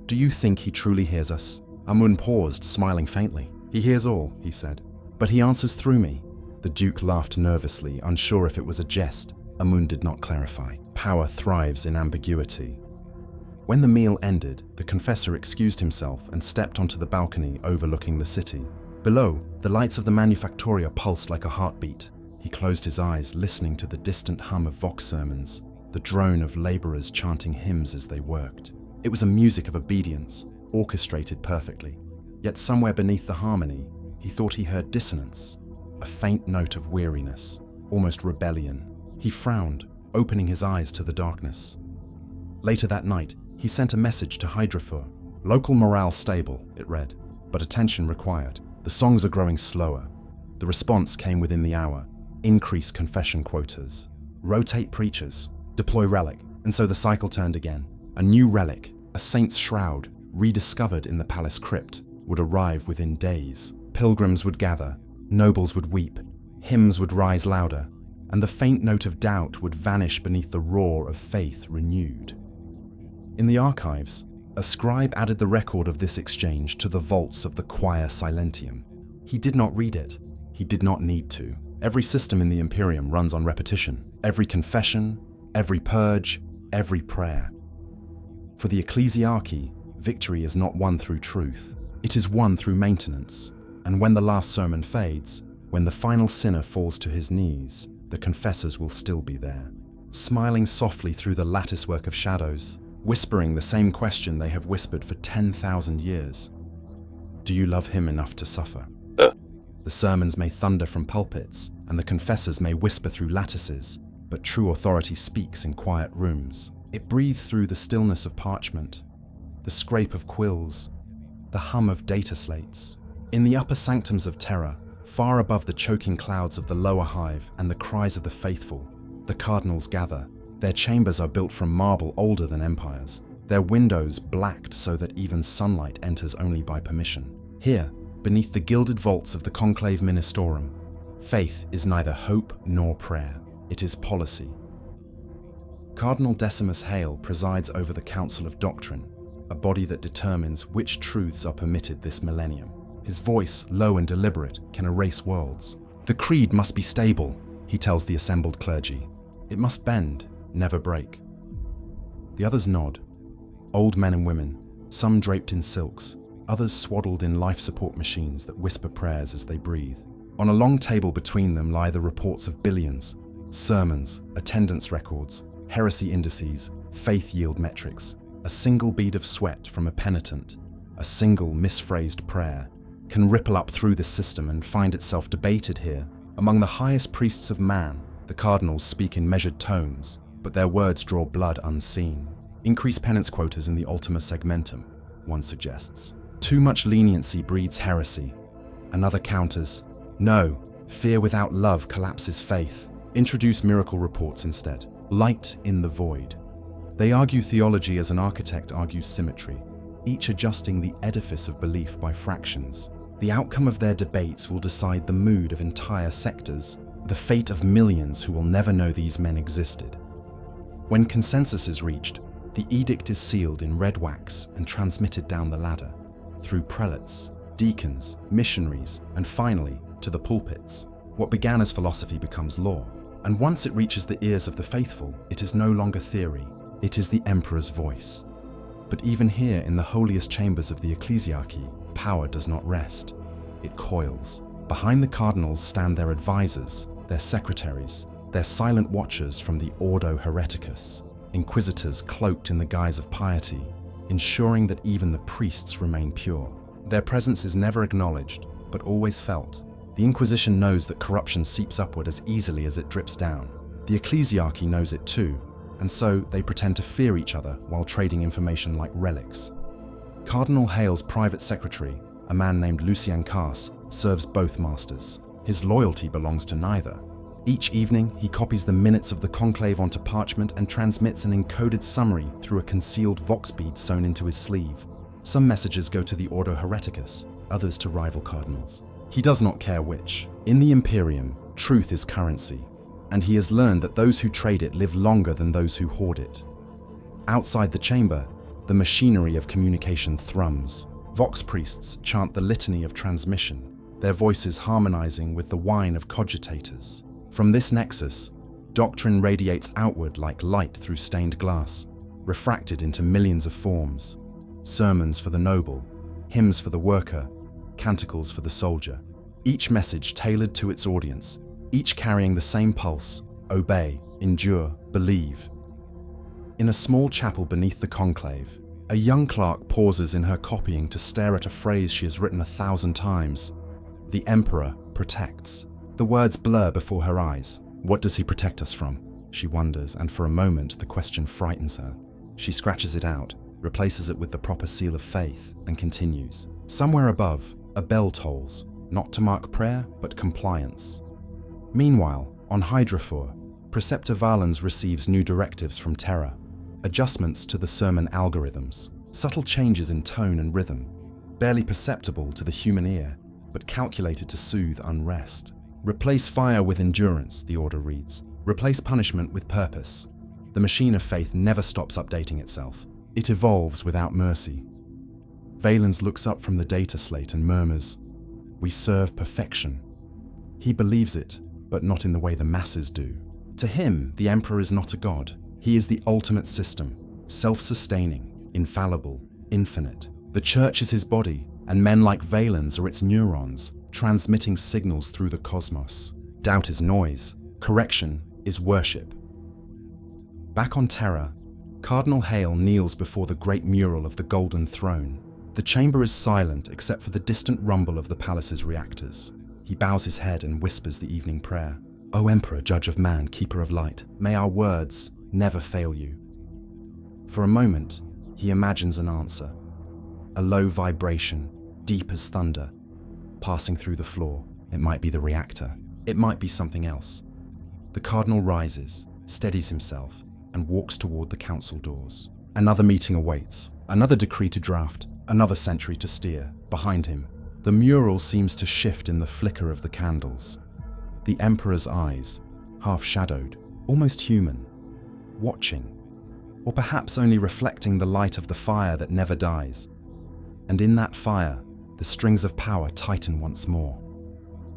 do you think he truly hears us? Amun paused, smiling faintly. He hears all, he said, but he answers through me. The Duke laughed nervously, unsure if it was a jest. Amun did not clarify. Power thrives in ambiguity. When the meal ended, the confessor excused himself and stepped onto the balcony overlooking the city. Below, the lights of the manufactoria pulsed like a heartbeat. He closed his eyes, listening to the distant hum of vox sermons, the drone of laborers chanting hymns as they worked. It was a music of obedience, orchestrated perfectly. Yet somewhere beneath the harmony, he thought he heard dissonance, a faint note of weariness, almost rebellion. He frowned, opening his eyes to the darkness. Later that night, he sent a message to Hydrafor. "Local morale stable," it read, "but attention required. The songs are growing slower." The response came within the hour. Increase confession quotas. Rotate preachers. Deploy relic. And so the cycle turned again. A new relic, a saint's shroud, rediscovered in the palace crypt, would arrive within days. Pilgrims would gather, nobles would weep, hymns would rise louder, and the faint note of doubt would vanish beneath the roar of faith renewed. In the archives, a scribe added the record of this exchange to the vaults of the Choir Silentium. He did not read it. He did not need to. Every system in the Imperium runs on repetition. Every confession, every purge, every prayer. For the Ecclesiarchy, victory is not won through truth. It is won through maintenance. And when the last sermon fades, when the final sinner falls to his knees, the confessors will still be there, smiling softly through the latticework of shadows, whispering the same question they have whispered for 10,000 years. Do you love him enough to suffer? The sermons may thunder from pulpits, and the confessors may whisper through lattices, but true authority speaks in quiet rooms. It breathes through the stillness of parchment, the scrape of quills, the hum of data slates. In the upper sanctums of terror, far above the choking clouds of the lower hive and the cries of the faithful, the cardinals gather. Their chambers are built from marble older than empires, their windows blacked so that even sunlight enters only by permission. Here, beneath the gilded vaults of the conclave ministorum, faith is neither hope nor prayer, it is policy. Cardinal Decimus Hale presides over the Council of Doctrine, a body that determines which truths are permitted this millennium. His voice, low and deliberate, can erase worlds. The creed must be stable, he tells the assembled clergy. It must bend, never break. The others nod. Old men and women, some draped in silks, others swaddled in life support machines that whisper prayers as they breathe. On a long table between them lie the reports of billions, sermons, attendance records, heresy indices, faith yield metrics. A single bead of sweat from a penitent, a single misphrased prayer, can ripple up through the system and find itself debated here. Among the highest priests of man, the cardinals speak in measured tones, but their words draw blood unseen. Increase penance quotas in the Ultima Segmentum, one suggests. Too much leniency breeds heresy. Another counters, no, fear without love collapses faith. Introduce miracle reports instead. Light in the void. They argue theology as an architect argues symmetry, each adjusting the edifice of belief by fractions. The outcome of their debates will decide the mood of entire sectors, the fate of millions who will never know these men existed. When consensus is reached, the edict is sealed in red wax and transmitted down the ladder, through prelates, deacons, missionaries, and finally, to the pulpits. What began as philosophy becomes law, and once it reaches the ears of the faithful, it is no longer theory, it is the emperor's voice. But even here in the holiest chambers of the Ecclesiarchy, power does not rest, it coils. Behind the cardinals stand their advisors, their secretaries, their silent watchers from the Ordo Hereticus, inquisitors cloaked in the guise of piety, ensuring that even the priests remain pure. Their presence is never acknowledged, but always felt. The Inquisition knows that corruption seeps upward as easily as it drips down. The Ecclesiarchy knows it too, and so they pretend to fear each other while trading information like relics. Cardinal Hale's private secretary, a man named Lucien Cars, serves both masters. His loyalty belongs to neither. Each evening, he copies the minutes of the conclave onto parchment and transmits an encoded summary through a concealed vox bead sewn into his sleeve. Some messages go to the Ordo Hereticus, others to rival cardinals. He does not care which. In the Imperium, truth is currency, and he has learned that those who trade it live longer than those who hoard it. Outside the chamber, the machinery of communication thrums. Vox priests chant the litany of transmission, their voices harmonizing with the whine of cogitators. From this nexus, doctrine radiates outward like light through stained glass, refracted into millions of forms. Sermons for the noble, hymns for the worker, canticles for the soldier. Each message tailored to its audience, each carrying the same pulse: obey, endure, believe. In a small chapel beneath the conclave, a young clerk pauses in her copying to stare at a phrase she has written 1,000 times. The Emperor protects. The words blur before her eyes. What does he protect us from? She wonders, and for a moment the question frightens her. She scratches it out, replaces it with the proper seal of faith, and continues. Somewhere above, a bell tolls, not to mark prayer, but compliance. Meanwhile, on Hydrafor, Preceptor Valens receives new directives from Terra. Adjustments to the sermon algorithms, subtle changes in tone and rhythm, barely perceptible to the human ear, but calculated to soothe unrest. Replace fire with endurance, the order reads. Replace punishment with purpose. The machine of faith never stops updating itself. It evolves without mercy. Valens looks up from the data slate and murmurs, "We serve perfection." He believes it, but not in the way the masses do. To him, the Emperor is not a god. He is the ultimate system, self-sustaining, infallible, infinite. The Church is his body, and men like Valens are its neurons, transmitting signals through the cosmos. Doubt is noise. Correction is worship. Back on Terra, Cardinal Hale kneels before the great mural of the Golden Throne. The chamber is silent except for the distant rumble of the palace's reactors. He bows his head and whispers the evening prayer. "O Emperor, Judge of Man, Keeper of Light, may our words never fail you." For a moment, he imagines an answer. A low vibration, deep as thunder, passing through the floor. It might be the reactor. It might be something else. The Cardinal rises, steadies himself, and walks toward the council doors. Another meeting awaits, another decree to draft, another century to steer. Behind him, the mural seems to shift in the flicker of the candles. The Emperor's eyes, half-shadowed, almost human, watching, or perhaps only reflecting the light of the fire that never dies. And in that fire, the strings of power tighten once more.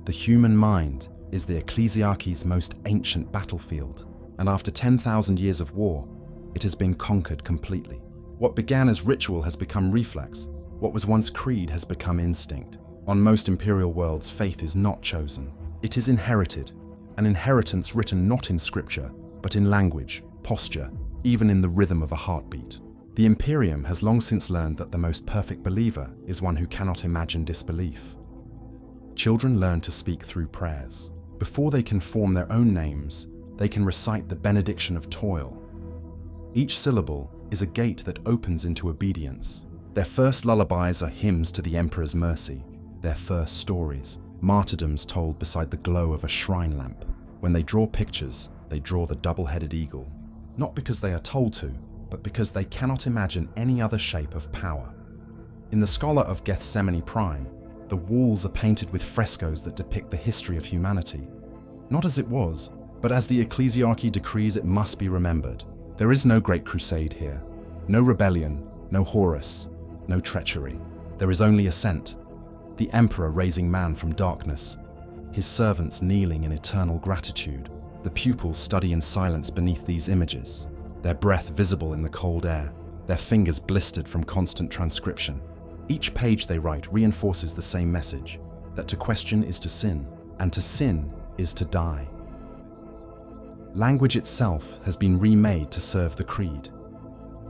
The human mind is the Ecclesiarchy's most ancient battlefield, and after 10,000 years of war, it has been conquered completely. What began as ritual has become reflex. What was once creed has become instinct. On most imperial worlds, faith is not chosen. It is inherited, an inheritance written not in scripture, but in language, posture, even in the rhythm of a heartbeat. The Imperium has long since learned that the most perfect believer is one who cannot imagine disbelief. Children learn to speak through prayers. Before they can form their own names, they can recite the benediction of toil. Each syllable is a gate that opens into obedience. Their first lullabies are hymns to the Emperor's mercy. Their first stories, martyrdoms told beside the glow of a shrine lamp. When they draw pictures, they draw the double-headed eagle. Not because they are told to, but because they cannot imagine any other shape of power. In the Scholar of Gethsemane Prime, the walls are painted with frescoes that depict the history of humanity. Not as it was, but as the Ecclesiarchy decrees it must be remembered. There is no great crusade here. No rebellion, no Horus, no treachery. There is only ascent. The Emperor raising man from darkness, his servants kneeling in eternal gratitude. The pupils study in silence beneath these images, their breath visible in the cold air, their fingers blistered from constant transcription. Each page they write reinforces the same message, that to question is to sin, and to sin is to die. Language itself has been remade to serve the creed.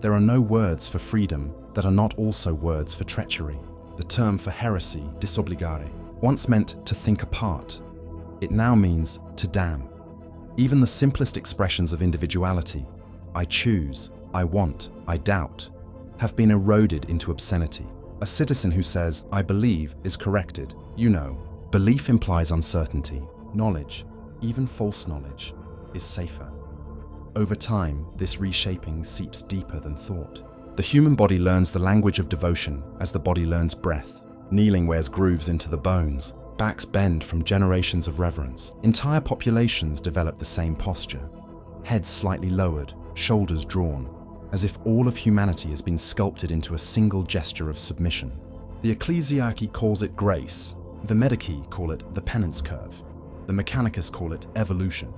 There are no words for freedom that are not also words for treachery. The term for heresy, disobligare, once meant to think apart. It now means to damn. Even the simplest expressions of individuality, I choose, I want, I doubt, have been eroded into obscenity. A citizen who says, I believe, is corrected. You know, belief implies uncertainty. Knowledge, even false knowledge, is safer. Over time, this reshaping seeps deeper than thought. The human body learns the language of devotion as the body learns breath. Kneeling wears grooves into the bones. Backs bend from generations of reverence. Entire populations develop the same posture. Heads slightly lowered, shoulders drawn, as if all of humanity has been sculpted into a single gesture of submission. The Ecclesiarchy calls it grace. The Medici call it the penance curve. The Mechanicus call it evolution.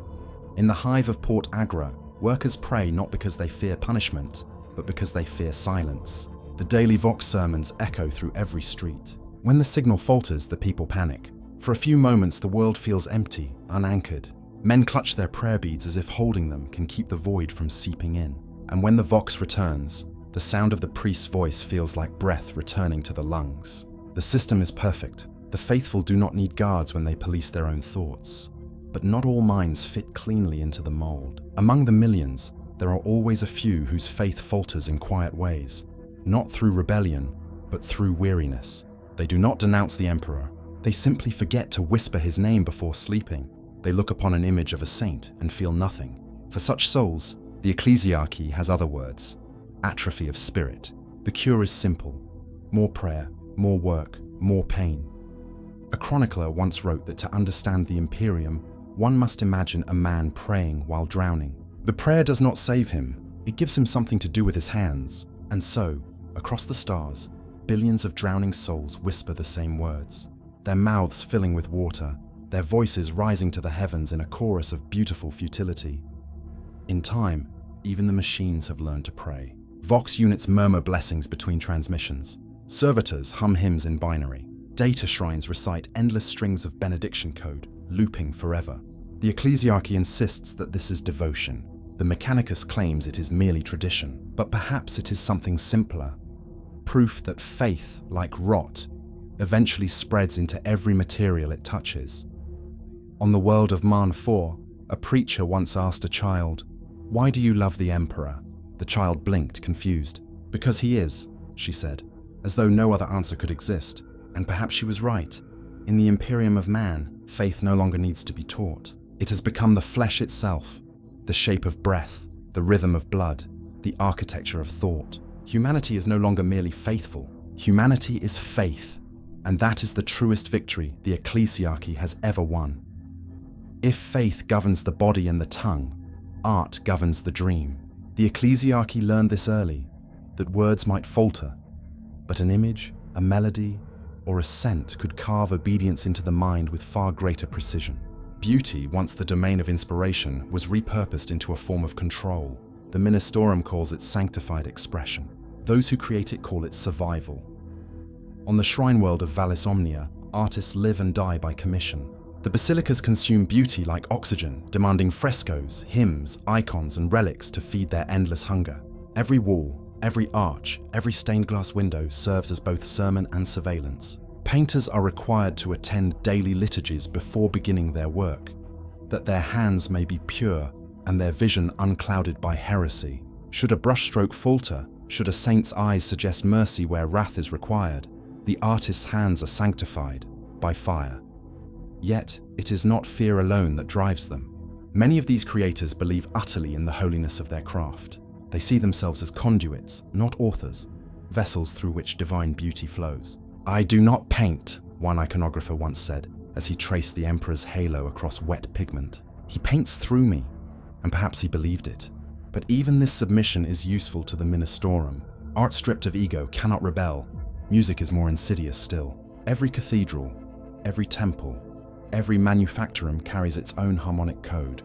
In the Hive of Port Agra, workers pray not because they fear punishment, but because they fear silence. The daily Vox sermons echo through every street. When the signal falters, the people panic. For a few moments, the world feels empty, unanchored. Men clutch their prayer beads as if holding them can keep the void from seeping in. And when the Vox returns, the sound of the priest's voice feels like breath returning to the lungs. The system is perfect. The faithful do not need guards when they police their own thoughts. But not all minds fit cleanly into the mold. Among the millions, there are always a few whose faith falters in quiet ways, not through rebellion, but through weariness. They do not denounce the emperor. They simply forget to whisper his name before sleeping. They look upon an image of a saint and feel nothing. For such souls, the Ecclesiarchy has other words: atrophy of spirit. The cure is simple: more prayer, more work, more pain. A chronicler once wrote that to understand the Imperium, one must imagine a man praying while drowning. The prayer does not save him, it gives him something to do with his hands. And so, across the stars, billions of drowning souls whisper the same words, their mouths filling with water, their voices rising to the heavens in a chorus of beautiful futility. In time, even the machines have learned to pray. Vox units murmur blessings between transmissions. Servitors hum hymns in binary. Data shrines recite endless strings of benediction code, looping forever. The Ecclesiarchy insists that this is devotion. The Mechanicus claims it is merely tradition, but perhaps it is something simpler. Proof that faith, like rot, eventually spreads into every material it touches. On the world of Man 4, a preacher once asked a child, "Why do you love the emperor?" The child blinked, confused. "Because he is," she said, as though no other answer could exist. And perhaps she was right. In the Imperium of Man, faith no longer needs to be taught. It has become the flesh itself, the shape of breath, the rhythm of blood, the architecture of thought. Humanity is no longer merely faithful. Humanity is faith, and that is the truest victory the Ecclesiarchy has ever won. If faith governs the body and the tongue, art governs the dream. The Ecclesiarchy learned this early, that words might falter, but an image, a melody, or a scent could carve obedience into the mind with far greater precision. Beauty, once the domain of inspiration, was repurposed into a form of control. The Ministorum calls it sanctified expression. Those who create it call it survival. On the shrine world of Vallis Omnia, artists live and die by commission. The basilicas consume beauty like oxygen, demanding frescoes, hymns, icons, and relics to feed their endless hunger. Every wall, every arch, every stained glass window serves as both sermon and surveillance. Painters are required to attend daily liturgies before beginning their work, that their hands may be pure and their vision unclouded by heresy. Should a brushstroke falter, should a saint's eyes suggest mercy where wrath is required, the artist's hands are sanctified by fire. Yet, it is not fear alone that drives them. Many of these creators believe utterly in the holiness of their craft. They see themselves as conduits, not authors, vessels through which divine beauty flows. "I do not paint," one iconographer once said, as he traced the emperor's halo across wet pigment. "He paints through me," and perhaps he believed it. But even this submission is useful to the Ministorum. Art stripped of ego cannot rebel. Music is more insidious still. Every cathedral, every temple, every manufactorum carries its own harmonic code,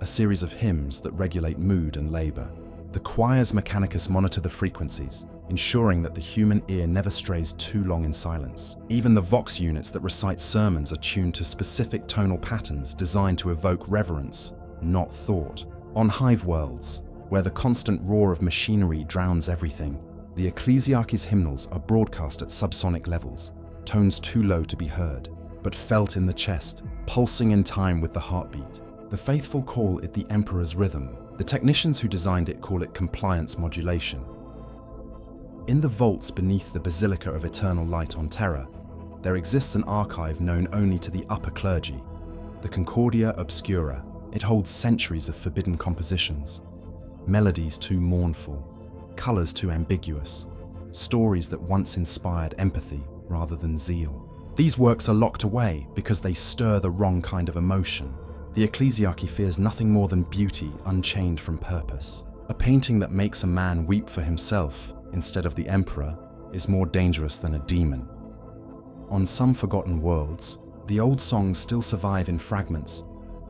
a series of hymns that regulate mood and labor. The choirs Mechanicus monitor the frequencies, ensuring that the human ear never strays too long in silence. Even the Vox units that recite sermons are tuned to specific tonal patterns designed to evoke reverence, not thought. On Hive worlds, where the constant roar of machinery drowns everything, the Ecclesiarchy's hymnals are broadcast at subsonic levels, tones too low to be heard, but felt in the chest, pulsing in time with the heartbeat. The faithful call it the Emperor's rhythm. The technicians who designed it call it compliance modulation. In the vaults beneath the Basilica of Eternal Light on Terra, there exists an archive known only to the upper clergy, the Concordia Obscura. It holds centuries of forbidden compositions, melodies too mournful, colors too ambiguous, stories that once inspired empathy rather than zeal. These works are locked away because they stir the wrong kind of emotion. The Ecclesiarchy fears nothing more than beauty unchained from purpose. A painting that makes a man weep for himself instead of the emperor is more dangerous than a demon. On some forgotten worlds, the old songs still survive in fragments.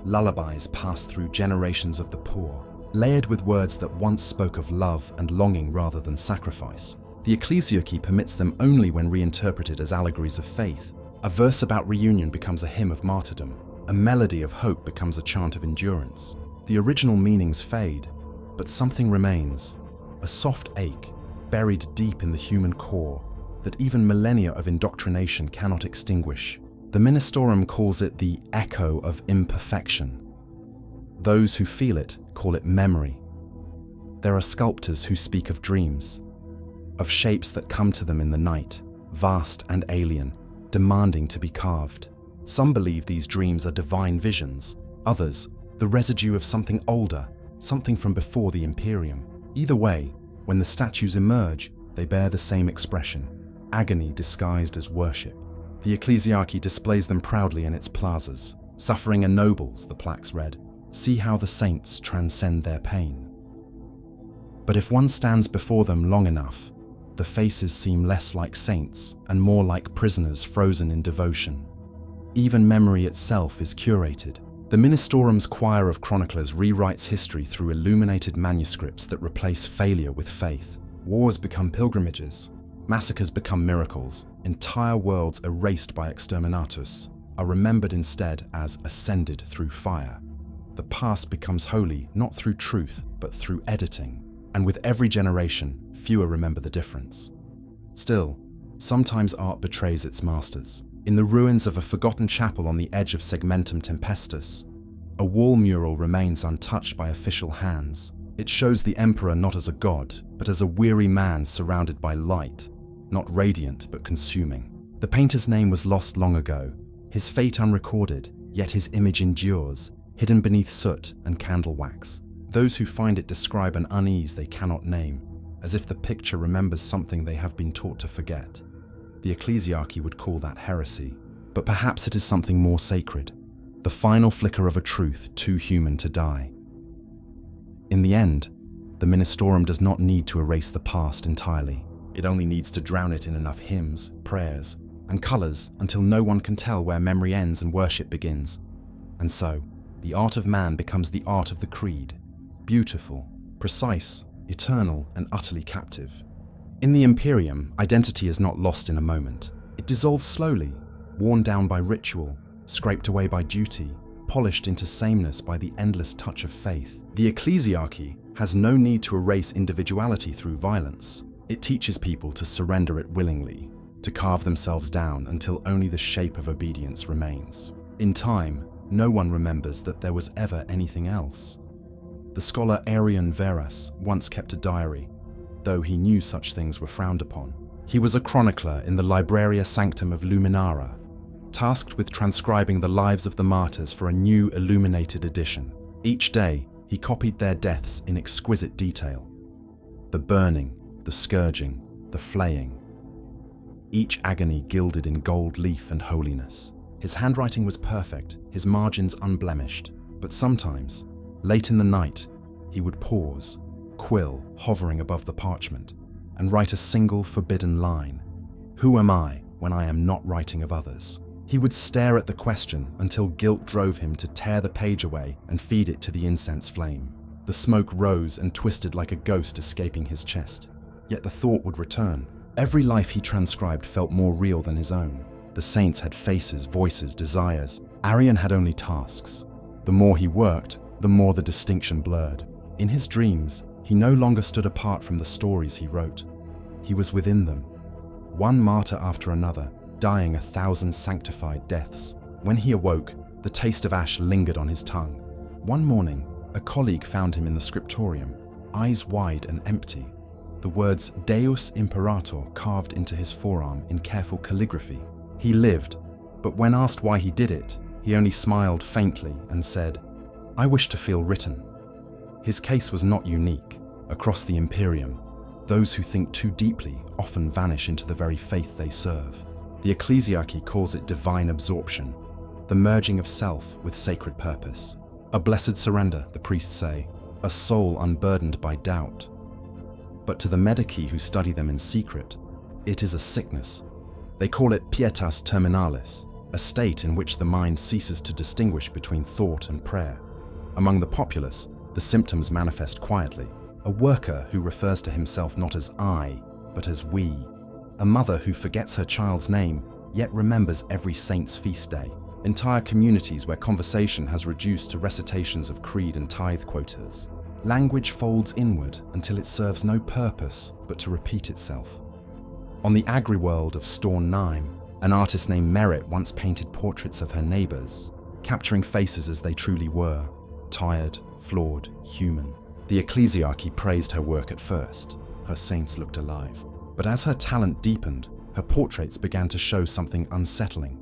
Lullabies pass through generations of the poor. layered with words that once spoke of love and longing rather than sacrifice. The Ecclesiarchy permits them only when reinterpreted as allegories of faith. A verse about reunion becomes a hymn of martyrdom. A melody of hope becomes a chant of endurance. The original meanings fade, but something remains, a soft ache buried deep in the human core that even millennia of indoctrination cannot extinguish. The Ministorum calls it the echo of imperfection. Those who feel it call it memory. There are sculptors who speak of dreams, of shapes that come to them in the night, vast and alien, demanding to be carved. Some believe these dreams are divine visions, others, the residue of something older, something from before the Imperium. Either way, when the statues emerge, they bear the same expression, agony disguised as worship. The Ecclesiarchy displays them proudly in its plazas. Suffering ennobles, the plaques read. See how the saints transcend their pain. But if one stands before them long enough, the faces seem less like saints and more like prisoners frozen in devotion. Even memory itself is curated. The Ministorum's choir of chroniclers rewrites history through illuminated manuscripts that replace failure with faith. Wars become pilgrimages. Massacres become miracles. Entire worlds erased by exterminatus are remembered instead as ascended through fire. The past becomes holy not through truth, but through editing. And with every generation, fewer remember the difference. Still, sometimes art betrays its masters. In the ruins of a forgotten chapel on the edge of Segmentum Tempestus, a wall mural remains untouched by official hands. It shows the emperor not as a god, but as a weary man surrounded by light, not radiant but consuming. The painter's name was lost long ago, his fate unrecorded, yet his image endures, hidden beneath soot and candle wax. Those who find it describe an unease they cannot name, as if the picture remembers something they have been taught to forget. The Ecclesiarchy would call that heresy, but perhaps it is something more sacred, the final flicker of a truth too human to die. In the end, the Ministorum does not need to erase the past entirely. It only needs to drown it in enough hymns, prayers, and colors until no one can tell where memory ends and worship begins. And so, the art of man becomes the art of the creed, beautiful, precise, eternal, and utterly captive. In the Imperium, identity is not lost in a moment. It dissolves slowly, worn down by ritual, scraped away by duty, polished into sameness by the endless touch of faith. The Ecclesiarchy has no need to erase individuality through violence. It teaches people to surrender it willingly, to carve themselves down until only the shape of obedience remains. In time, no one remembers that there was ever anything else. The scholar Arian Veras once kept a diary, though he knew such things were frowned upon. He was a chronicler in the Libraria Sanctum of Luminara, tasked with transcribing the lives of the martyrs for a new illuminated edition. Each day, he copied their deaths in exquisite detail. The burning, the scourging, the flaying. Each agony gilded in gold leaf and holiness. His handwriting was perfect, his margins unblemished. But sometimes, late in the night, he would pause, quill hovering above the parchment, and write a single forbidden line. Who am I when I am not writing of others? He would stare at the question until guilt drove him to tear the page away and feed it to the incense flame. The smoke rose and twisted like a ghost escaping his chest. Yet the thought would return. Every life he transcribed felt more real than his own. The saints had faces, voices, desires. Arian had only tasks. The more he worked, the more the distinction blurred. In his dreams, he no longer stood apart from the stories he wrote. He was within them, one martyr after another, dying 1,000 sanctified deaths. When he awoke, the taste of ash lingered on his tongue. One morning, a colleague found him in the scriptorium, eyes wide and empty, the words Deus Imperator carved into his forearm in careful calligraphy. He lived, but when asked why he did it, he only smiled faintly and said, "I wish to feel written." His case was not unique. Across the Imperium, those who think too deeply often vanish into the very faith they serve. The Ecclesiarchy calls it divine absorption, the merging of self with sacred purpose. A blessed surrender, the priests say, a soul unburdened by doubt. But to the medici who study them in secret, it is a sickness. They call it pietas terminalis, a state in which the mind ceases to distinguish between thought and prayer. Among the populace, The symptoms manifest quietly. A worker who refers to himself not as I, but as we. A mother who forgets her child's name, yet remembers every saint's feast day. Entire communities where conversation has reduced to recitations of creed and tithe quotas. Language folds inward until it serves no purpose but to repeat itself. On the agri-world of Storn 9, an artist named Merit once painted portraits of her neighbors, capturing faces as they truly were, tired, flawed, human. The Ecclesiarchy praised her work at first. Her saints looked alive. But as her talent deepened, her portraits began to show something unsettling.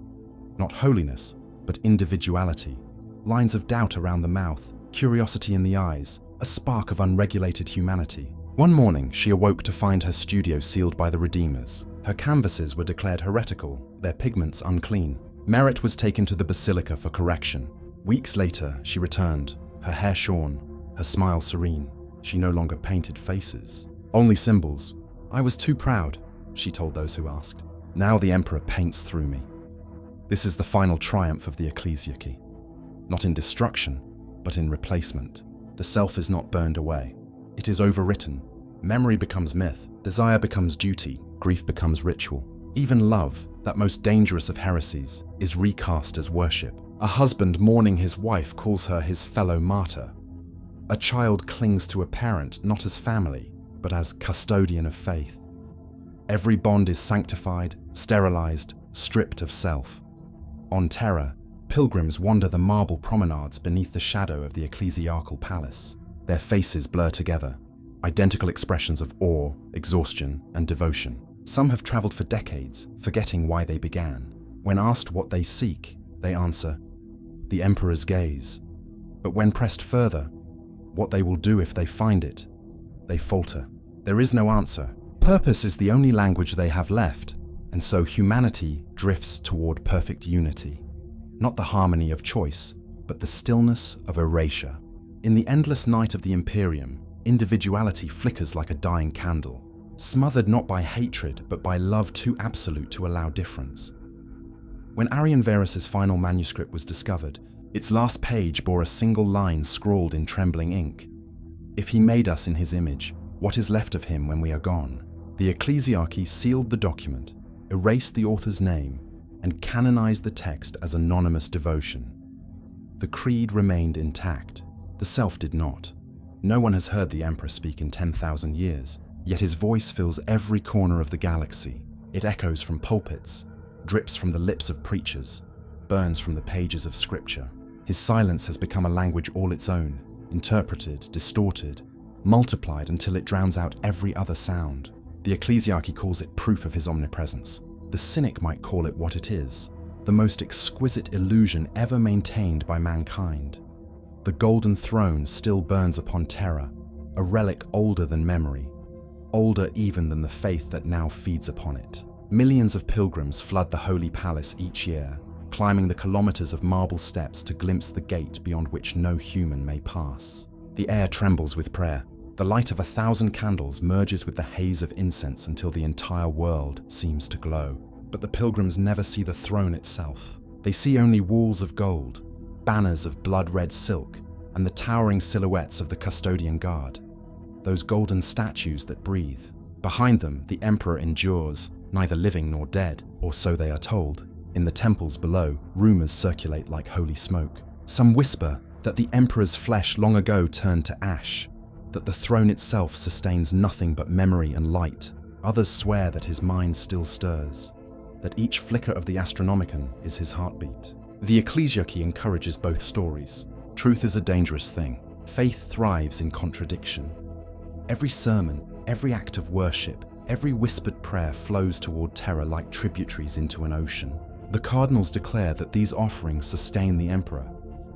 Not holiness, but individuality. Lines of doubt around the mouth, curiosity in the eyes, a spark of unregulated humanity. One morning, she awoke to find her studio sealed by the Redeemers. Her canvases were declared heretical, their pigments unclean. Merit was taken to the basilica for correction. Weeks later, she returned, her hair shorn, her smile serene. She no longer painted faces, only symbols. I was too proud, she told those who asked. Now the Emperor paints through me. This is the final triumph of the Ecclesiarchy. Not in destruction, but in replacement. The self is not burned away. It is overwritten. Memory becomes myth, desire becomes duty, grief becomes ritual. Even love, that most dangerous of heresies, is recast as worship. A husband mourning his wife calls her his fellow martyr. A child clings to a parent not as family, but as custodian of faith. Every bond is sanctified, sterilized, stripped of self. On Terra, pilgrims wander the marble promenades beneath the shadow of the ecclesiarchal palace. Their faces blur together, identical expressions of awe, exhaustion, and devotion. Some have traveled for decades, forgetting why they began. When asked what they seek, they answer, the Emperor's gaze. But when pressed further, what they will do if they find it, they falter. There is no answer. Purpose is the only language they have left, and so humanity drifts toward perfect unity. Not the harmony of choice, but the stillness of erasure. In the endless night of the Imperium, individuality flickers like a dying candle, smothered not by hatred, but by love too absolute to allow difference. When Arian Verus's final manuscript was discovered, its last page bore a single line scrawled in trembling ink. If he made us in his image, what is left of him when we are gone? The Ecclesiarchy sealed the document, erased the author's name, and canonized the text as anonymous devotion. The creed remained intact. The self did not. No one has heard the Emperor speak in 10,000 years, yet his voice fills every corner of the galaxy. It echoes from pulpits, drips from the lips of preachers, burns from the pages of scripture. His silence has become a language all its own, interpreted, distorted, multiplied until it drowns out every other sound. The Ecclesiarchy calls it proof of his omnipresence. The cynic might call it what it is, the most exquisite illusion ever maintained by mankind. The golden throne still burns upon Terra, a relic older than memory, older even than the faith that now feeds upon it. Millions of pilgrims flood the Holy Palace each year, climbing the kilometers of marble steps to glimpse the gate beyond which no human may pass. The air trembles with prayer. The light of 1,000 candles merges with the haze of incense until the entire world seems to glow. But the pilgrims never see the throne itself. They see only walls of gold, banners of blood-red silk, and the towering silhouettes of the custodian guard. Those golden statues that breathe. Behind them, the Emperor endures, neither living nor dead, or so they are told. In the temples below, rumors circulate like holy smoke. Some whisper that the Emperor's flesh long ago turned to ash, that the throne itself sustains nothing but memory and light. Others swear that his mind still stirs, that each flicker of the Astronomicon is his heartbeat. The Ecclesiarchy encourages both stories. Truth is a dangerous thing. Faith thrives in contradiction. Every sermon, every act of worship, every whispered prayer flows toward Terra like tributaries into an ocean. The cardinals declare that these offerings sustain the Emperor,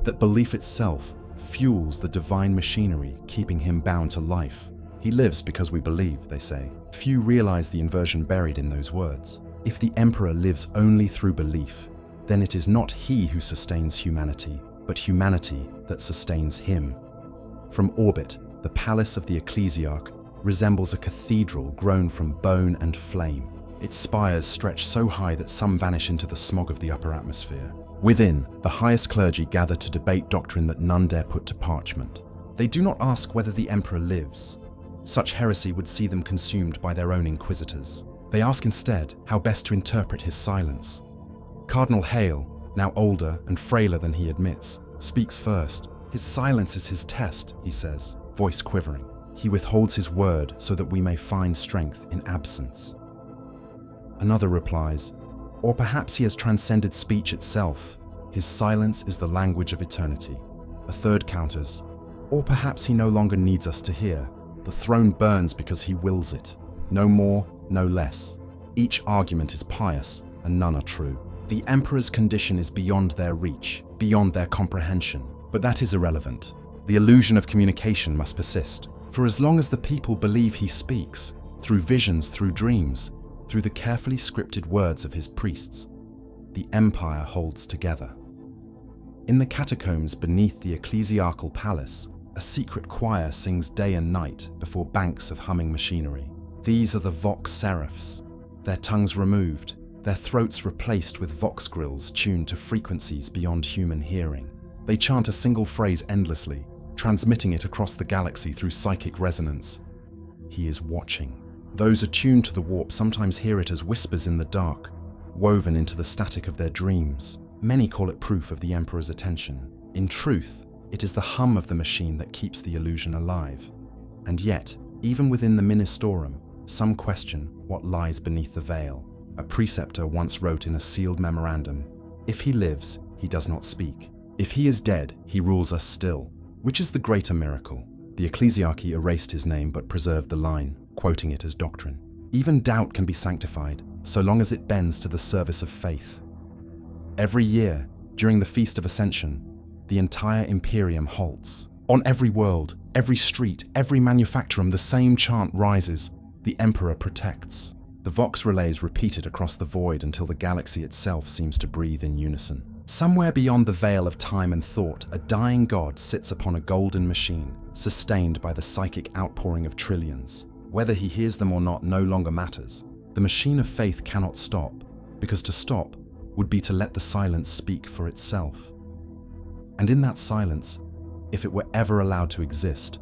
that belief itself fuels the divine machinery keeping him bound to life. He lives because we believe, they say. Few realize the inversion buried in those words. If the Emperor lives only through belief, then it is not he who sustains humanity, but humanity that sustains him. From orbit, the palace of the Ecclesiarch resembles a cathedral grown from bone and flame. Its spires stretch so high that some vanish into the smog of the upper atmosphere. Within, the highest clergy gather to debate doctrine that none dare put to parchment. They do not ask whether the emperor lives. Such heresy would see them consumed by their own inquisitors. They ask instead how best to interpret his silence. Cardinal Hale, now older and frailer than he admits, speaks first. His silence is his test, he says, voice quivering. He withholds his word so that we may find strength in absence. Another replies, or perhaps he has transcended speech itself. His silence is the language of eternity. A third counters, or perhaps he no longer needs us to hear. The throne burns because he wills it. No more, no less. Each argument is pious, and none are true. The emperor's condition is beyond their reach, beyond their comprehension. But that is irrelevant. The illusion of communication must persist. For as long as the people believe he speaks, through visions, through dreams, through the carefully scripted words of his priests, the empire holds together. In the catacombs beneath the ecclesiarchal palace, a secret choir sings day and night before banks of humming machinery. These are the vox seraphs, their tongues removed, their throats replaced with vox grills tuned to frequencies beyond human hearing. They chant a single phrase endlessly, transmitting it across the galaxy through psychic resonance. He is watching. Those attuned to the warp sometimes hear it as whispers in the dark, woven into the static of their dreams. Many call it proof of the Emperor's attention. In truth, it is the hum of the machine that keeps the illusion alive. And yet, even within the Ministorum, some question what lies beneath the veil. A preceptor once wrote in a sealed memorandum, "If he lives, he does not speak. If he is dead, he rules us still." Which is the greater miracle? The Ecclesiarchy erased his name but preserved the line, quoting it as doctrine. Even doubt can be sanctified, so long as it bends to the service of faith. Every year, during the Feast of Ascension, the entire Imperium halts. On every world, every street, every manufactorum, the same chant rises, "The Emperor protects." The Vox relays repeated across the void until the galaxy itself seems to breathe in unison. Somewhere beyond the veil of time and thought, a dying god sits upon a golden machine, sustained by the psychic outpouring of trillions. Whether he hears them or not no longer matters. The machine of faith cannot stop, because to stop would be to let the silence speak for itself. And in that silence, if it were ever allowed to exist,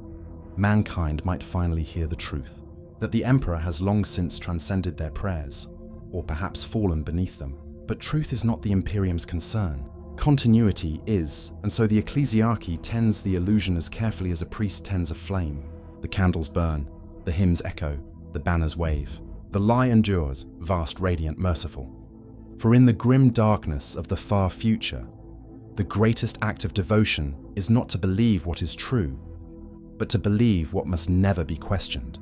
mankind might finally hear the truth, that the Emperor has long since transcended their prayers, or perhaps fallen beneath them. But truth is not the Imperium's concern. Continuity is, and so the Ecclesiarchy tends the illusion as carefully as a priest tends a flame. The candles burn, the hymns echo, the banners wave. The lie endures, vast, radiant, merciful. For in the grim darkness of the far future, the greatest act of devotion is not to believe what is true, but to believe what must never be questioned.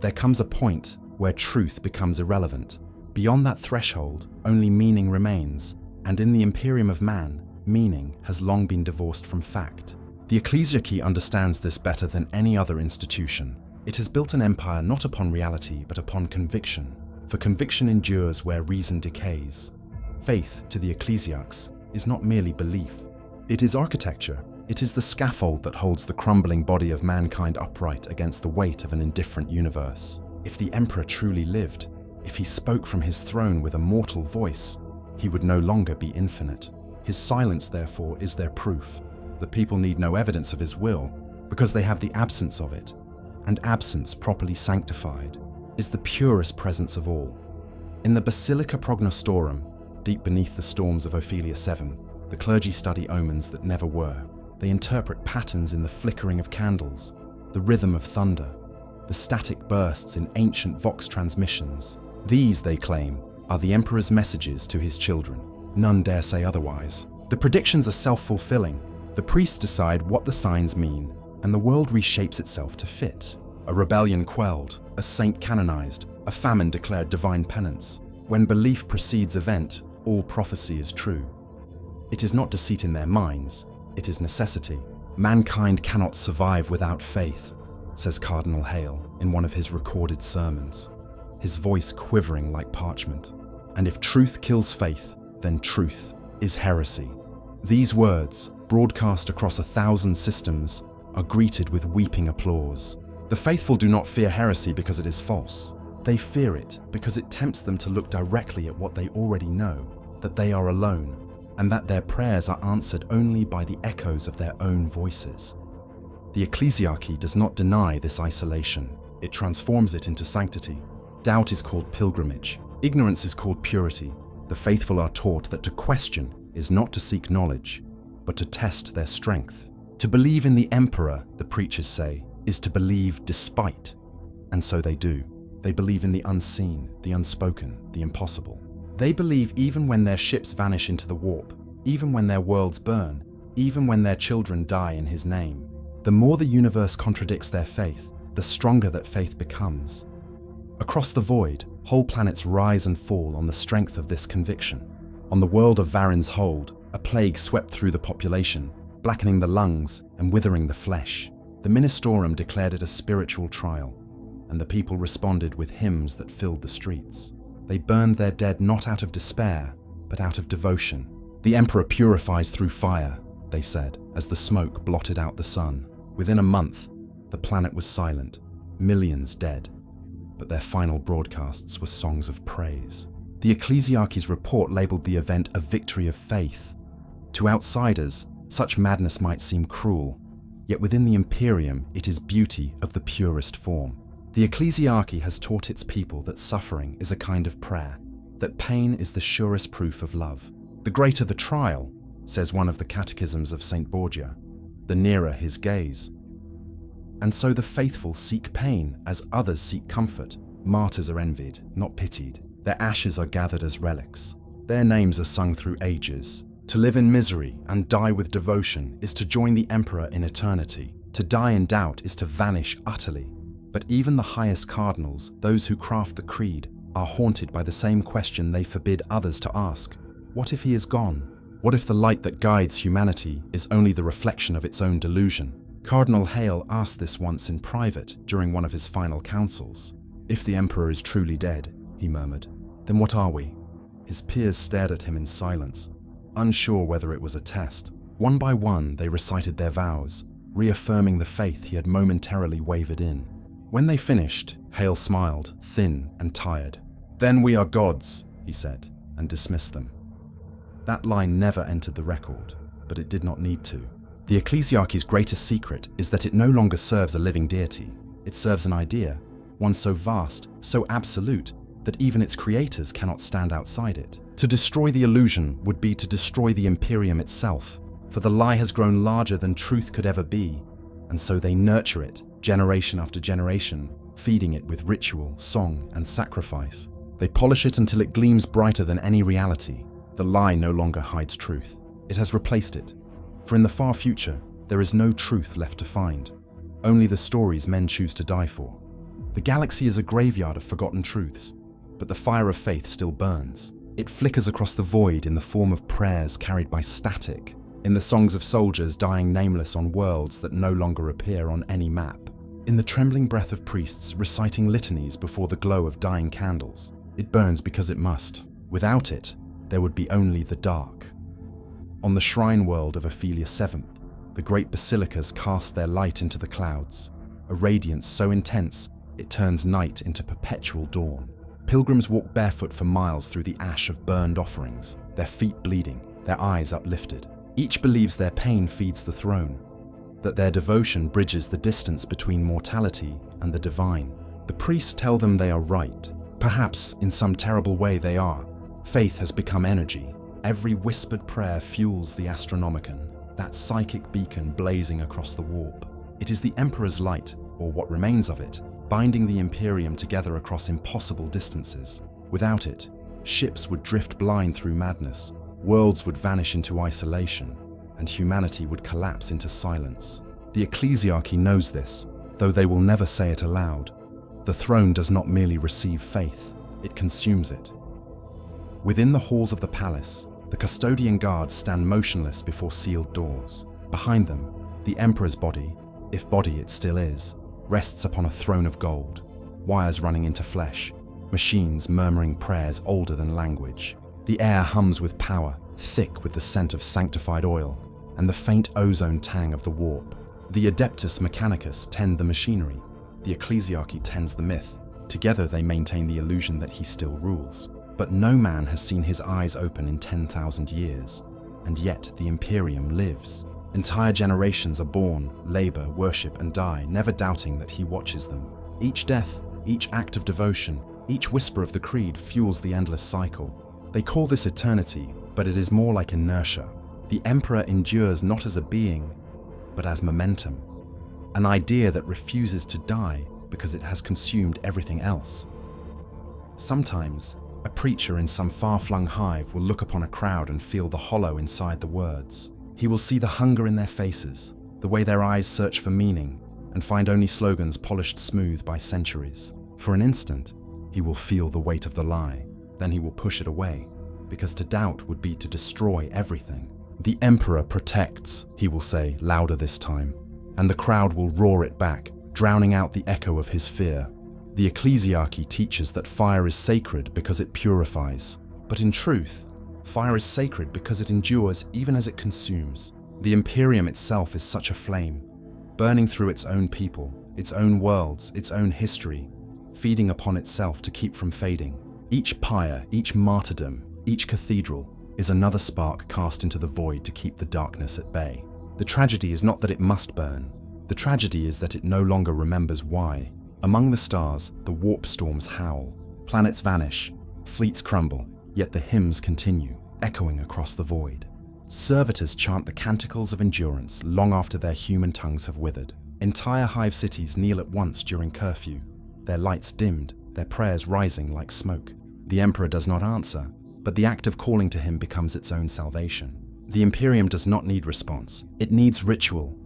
There comes a point where truth becomes irrelevant. Beyond that threshold, only meaning remains, and in the Imperium of Man, meaning has long been divorced from fact. The Ecclesiarchy understands this better than any other institution. It has built an empire not upon reality, but upon conviction, for conviction endures where reason decays. Faith, to the Ecclesiarchs, is not merely belief. It is architecture. It is the scaffold that holds the crumbling body of mankind upright against the weight of an indifferent universe. If the Emperor truly lived, if he spoke from his throne with a mortal voice, he would no longer be infinite. His silence, therefore, is their proof. The people need no evidence of his will, because they have the absence of it. And absence, properly sanctified, is the purest presence of all. In the Basilica Prognostorum, deep beneath the storms of Ophelia 7, the clergy study omens that never were. They interpret patterns in the flickering of candles, the rhythm of thunder, the static bursts in ancient vox transmissions. These, they claim, are the Emperor's messages to his children. None dare say otherwise. The predictions are self-fulfilling. The priests decide what the signs mean, and the world reshapes itself to fit. A rebellion quelled, a saint canonized, a famine declared divine penance. When belief precedes event, all prophecy is true. It is not deceit in their minds, it is necessity. Mankind cannot survive without faith, says Cardinal Hale in one of his recorded sermons, his voice quivering like parchment. And if truth kills faith, then truth is heresy. These words, broadcast across 1,000 systems, are greeted with weeping applause. The faithful do not fear heresy because it is false. They fear it because it tempts them to look directly at what they already know, that they are alone, and that their prayers are answered only by the echoes of their own voices. The Ecclesiarchy does not deny this isolation. It transforms it into sanctity. Doubt is called pilgrimage. Ignorance is called purity. The faithful are taught that to question is not to seek knowledge, but to test their strength. To believe in the emperor, the preachers say, is to believe despite. And so they do. They believe in the unseen, the unspoken, the impossible. They believe even when their ships vanish into the warp, even when their worlds burn, even when their children die in his name. The more the universe contradicts their faith, the stronger that faith becomes. Across the void, whole planets rise and fall on the strength of this conviction. On the world of Varin's Hold, a plague swept through the population, blackening the lungs and withering the flesh. The Ministorum declared it a spiritual trial, and the people responded with hymns that filled the streets. They burned their dead not out of despair, but out of devotion. The Emperor purifies through fire, they said, as the smoke blotted out the sun. Within a month, the planet was silent, millions dead, but their final broadcasts were songs of praise. The Ecclesiarchy's report labeled the event a victory of faith. To outsiders, such madness might seem cruel, yet within the Imperium it is beauty of the purest form. The Ecclesiarchy has taught its people that suffering is a kind of prayer, that pain is the surest proof of love. The greater the trial, says one of the catechisms of St. Borgia, the nearer his gaze. And so the faithful seek pain as others seek comfort. Martyrs are envied, not pitied. Their ashes are gathered as relics. Their names are sung through ages. To live in misery and die with devotion is to join the Emperor in eternity. To die in doubt is to vanish utterly. But even the highest cardinals, those who craft the creed, are haunted by the same question they forbid others to ask. What if he is gone? What if the light that guides humanity is only the reflection of its own delusion? Cardinal Hale asked this once in private during one of his final councils. If the Emperor is truly dead, he murmured, then what are we? His peers stared at him in silence, unsure whether it was a test. One by one, they recited their vows, reaffirming the faith he had momentarily wavered in. When they finished, Hale smiled, thin and tired. Then we are gods, he said, and dismissed them. That line never entered the record, but it did not need to. The Ecclesiarchy's greatest secret is that it no longer serves a living deity. It serves an idea, one so vast, so absolute, that even its creators cannot stand outside it. To destroy the illusion would be to destroy the Imperium itself, for the lie has grown larger than truth could ever be, and so they nurture it, generation after generation, feeding it with ritual, song, and sacrifice. They polish it until it gleams brighter than any reality. The lie no longer hides truth. It has replaced it. For in the far future, there is no truth left to find, only the stories men choose to die for. The galaxy is a graveyard of forgotten truths, but the fire of faith still burns. It flickers across the void in the form of prayers carried by static, in the songs of soldiers dying nameless on worlds that no longer appear on any map, in the trembling breath of priests reciting litanies before the glow of dying candles. It burns because it must. Without it, there would be only the dark. On the shrine world of Ophelia VII, the great basilicas cast their light into the clouds, a radiance so intense it turns night into perpetual dawn. Pilgrims walk barefoot for miles through the ash of burned offerings, their feet bleeding, their eyes uplifted. Each believes their pain feeds the throne, that their devotion bridges the distance between mortality and the divine. The priests tell them they are right. Perhaps, in some terrible way, they are. Faith has become energy. Every whispered prayer fuels the Astronomicon, that psychic beacon blazing across the warp. It is the Emperor's light, or what remains of it, binding the Imperium together across impossible distances. Without it, ships would drift blind through madness, worlds would vanish into isolation, and humanity would collapse into silence. The Ecclesiarchy knows this, though they will never say it aloud. The throne does not merely receive faith, it consumes it. Within the halls of the palace, the custodian guards stand motionless before sealed doors. Behind them, the Emperor's body, if body it still is, rests upon a throne of gold, wires running into flesh, machines murmuring prayers older than language. The air hums with power, thick with the scent of sanctified oil, and the faint ozone tang of the warp. The Adeptus Mechanicus tend the machinery, the Ecclesiarchy tends the myth. Together they maintain the illusion that he still rules. But no man has seen his eyes open in 10,000 years, and yet the Imperium lives. Entire generations are born, labor, worship, and die, never doubting that he watches them. Each death, each act of devotion, each whisper of the creed fuels the endless cycle. They call this eternity, but it is more like inertia. The Emperor endures not as a being, but as momentum. An idea that refuses to die because it has consumed everything else. Sometimes, a preacher in some far-flung hive will look upon a crowd and feel the hollow inside the words. He will see the hunger in their faces, the way their eyes search for meaning, and find only slogans polished smooth by centuries. For an instant, he will feel the weight of the lie, then he will push it away, because to doubt would be to destroy everything. "The Emperor protects," he will say, louder this time, and the crowd will roar it back, drowning out the echo of his fear. The Ecclesiarchy teaches that fire is sacred because it purifies, but in truth, fire is sacred because it endures even as it consumes. The Imperium itself is such a flame, burning through its own people, its own worlds, its own history, feeding upon itself to keep from fading. Each pyre, each martyrdom, each cathedral is another spark cast into the void to keep the darkness at bay. The tragedy is not that it must burn. The tragedy is that it no longer remembers why. Among the stars, the warp storms howl, planets vanish, fleets crumble, yet the hymns continue, echoing across the void. Servitors chant the canticles of endurance long after their human tongues have withered. Entire hive cities kneel at once during curfew, their lights dimmed, their prayers rising like smoke. The Emperor does not answer, but the act of calling to him becomes its own salvation. The Imperium does not need response, it needs ritual.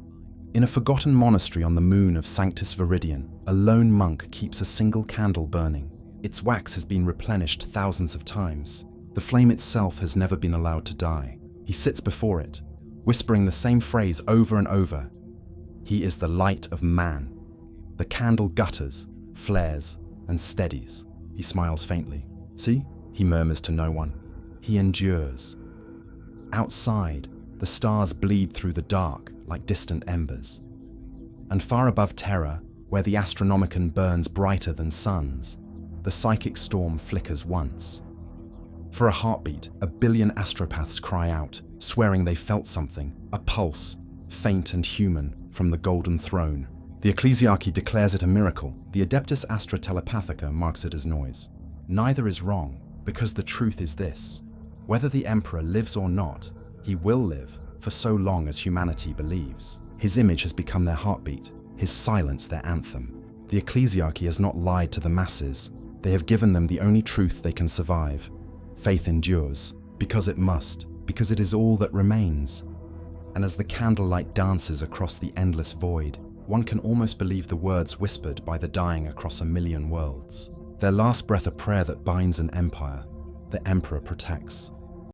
In a forgotten monastery on the moon of Sanctus Viridian, a lone monk keeps a single candle burning. Its wax has been replenished thousands of times. The flame itself has never been allowed to die. He sits before it, whispering the same phrase over and over. He is the light of man. The candle gutters, flares, and steadies. He smiles faintly. "See?" he murmurs to no one. He endures. Outside, the stars bleed through the dark like distant embers. And far above Terra, where the Astronomicon burns brighter than suns, the psychic storm flickers once. For a heartbeat, 1 billion astropaths cry out, swearing they felt something, a pulse, faint and human, from the golden throne. The Ecclesiarchy declares it a miracle. The Adeptus Astra Telepathica marks it as noise. Neither is wrong, because the truth is this. Whether the Emperor lives or not, he will live, for so long as humanity believes. His image has become their heartbeat, his silence their anthem. The Ecclesiarchy has not lied to the masses. They have given them the only truth they can survive. Faith endures, because it must, because it is all that remains. And as the candlelight dances across the endless void, one can almost believe the words whispered by the dying across 1,000,000 worlds. Their last breath a prayer that binds an empire. The Emperor protects.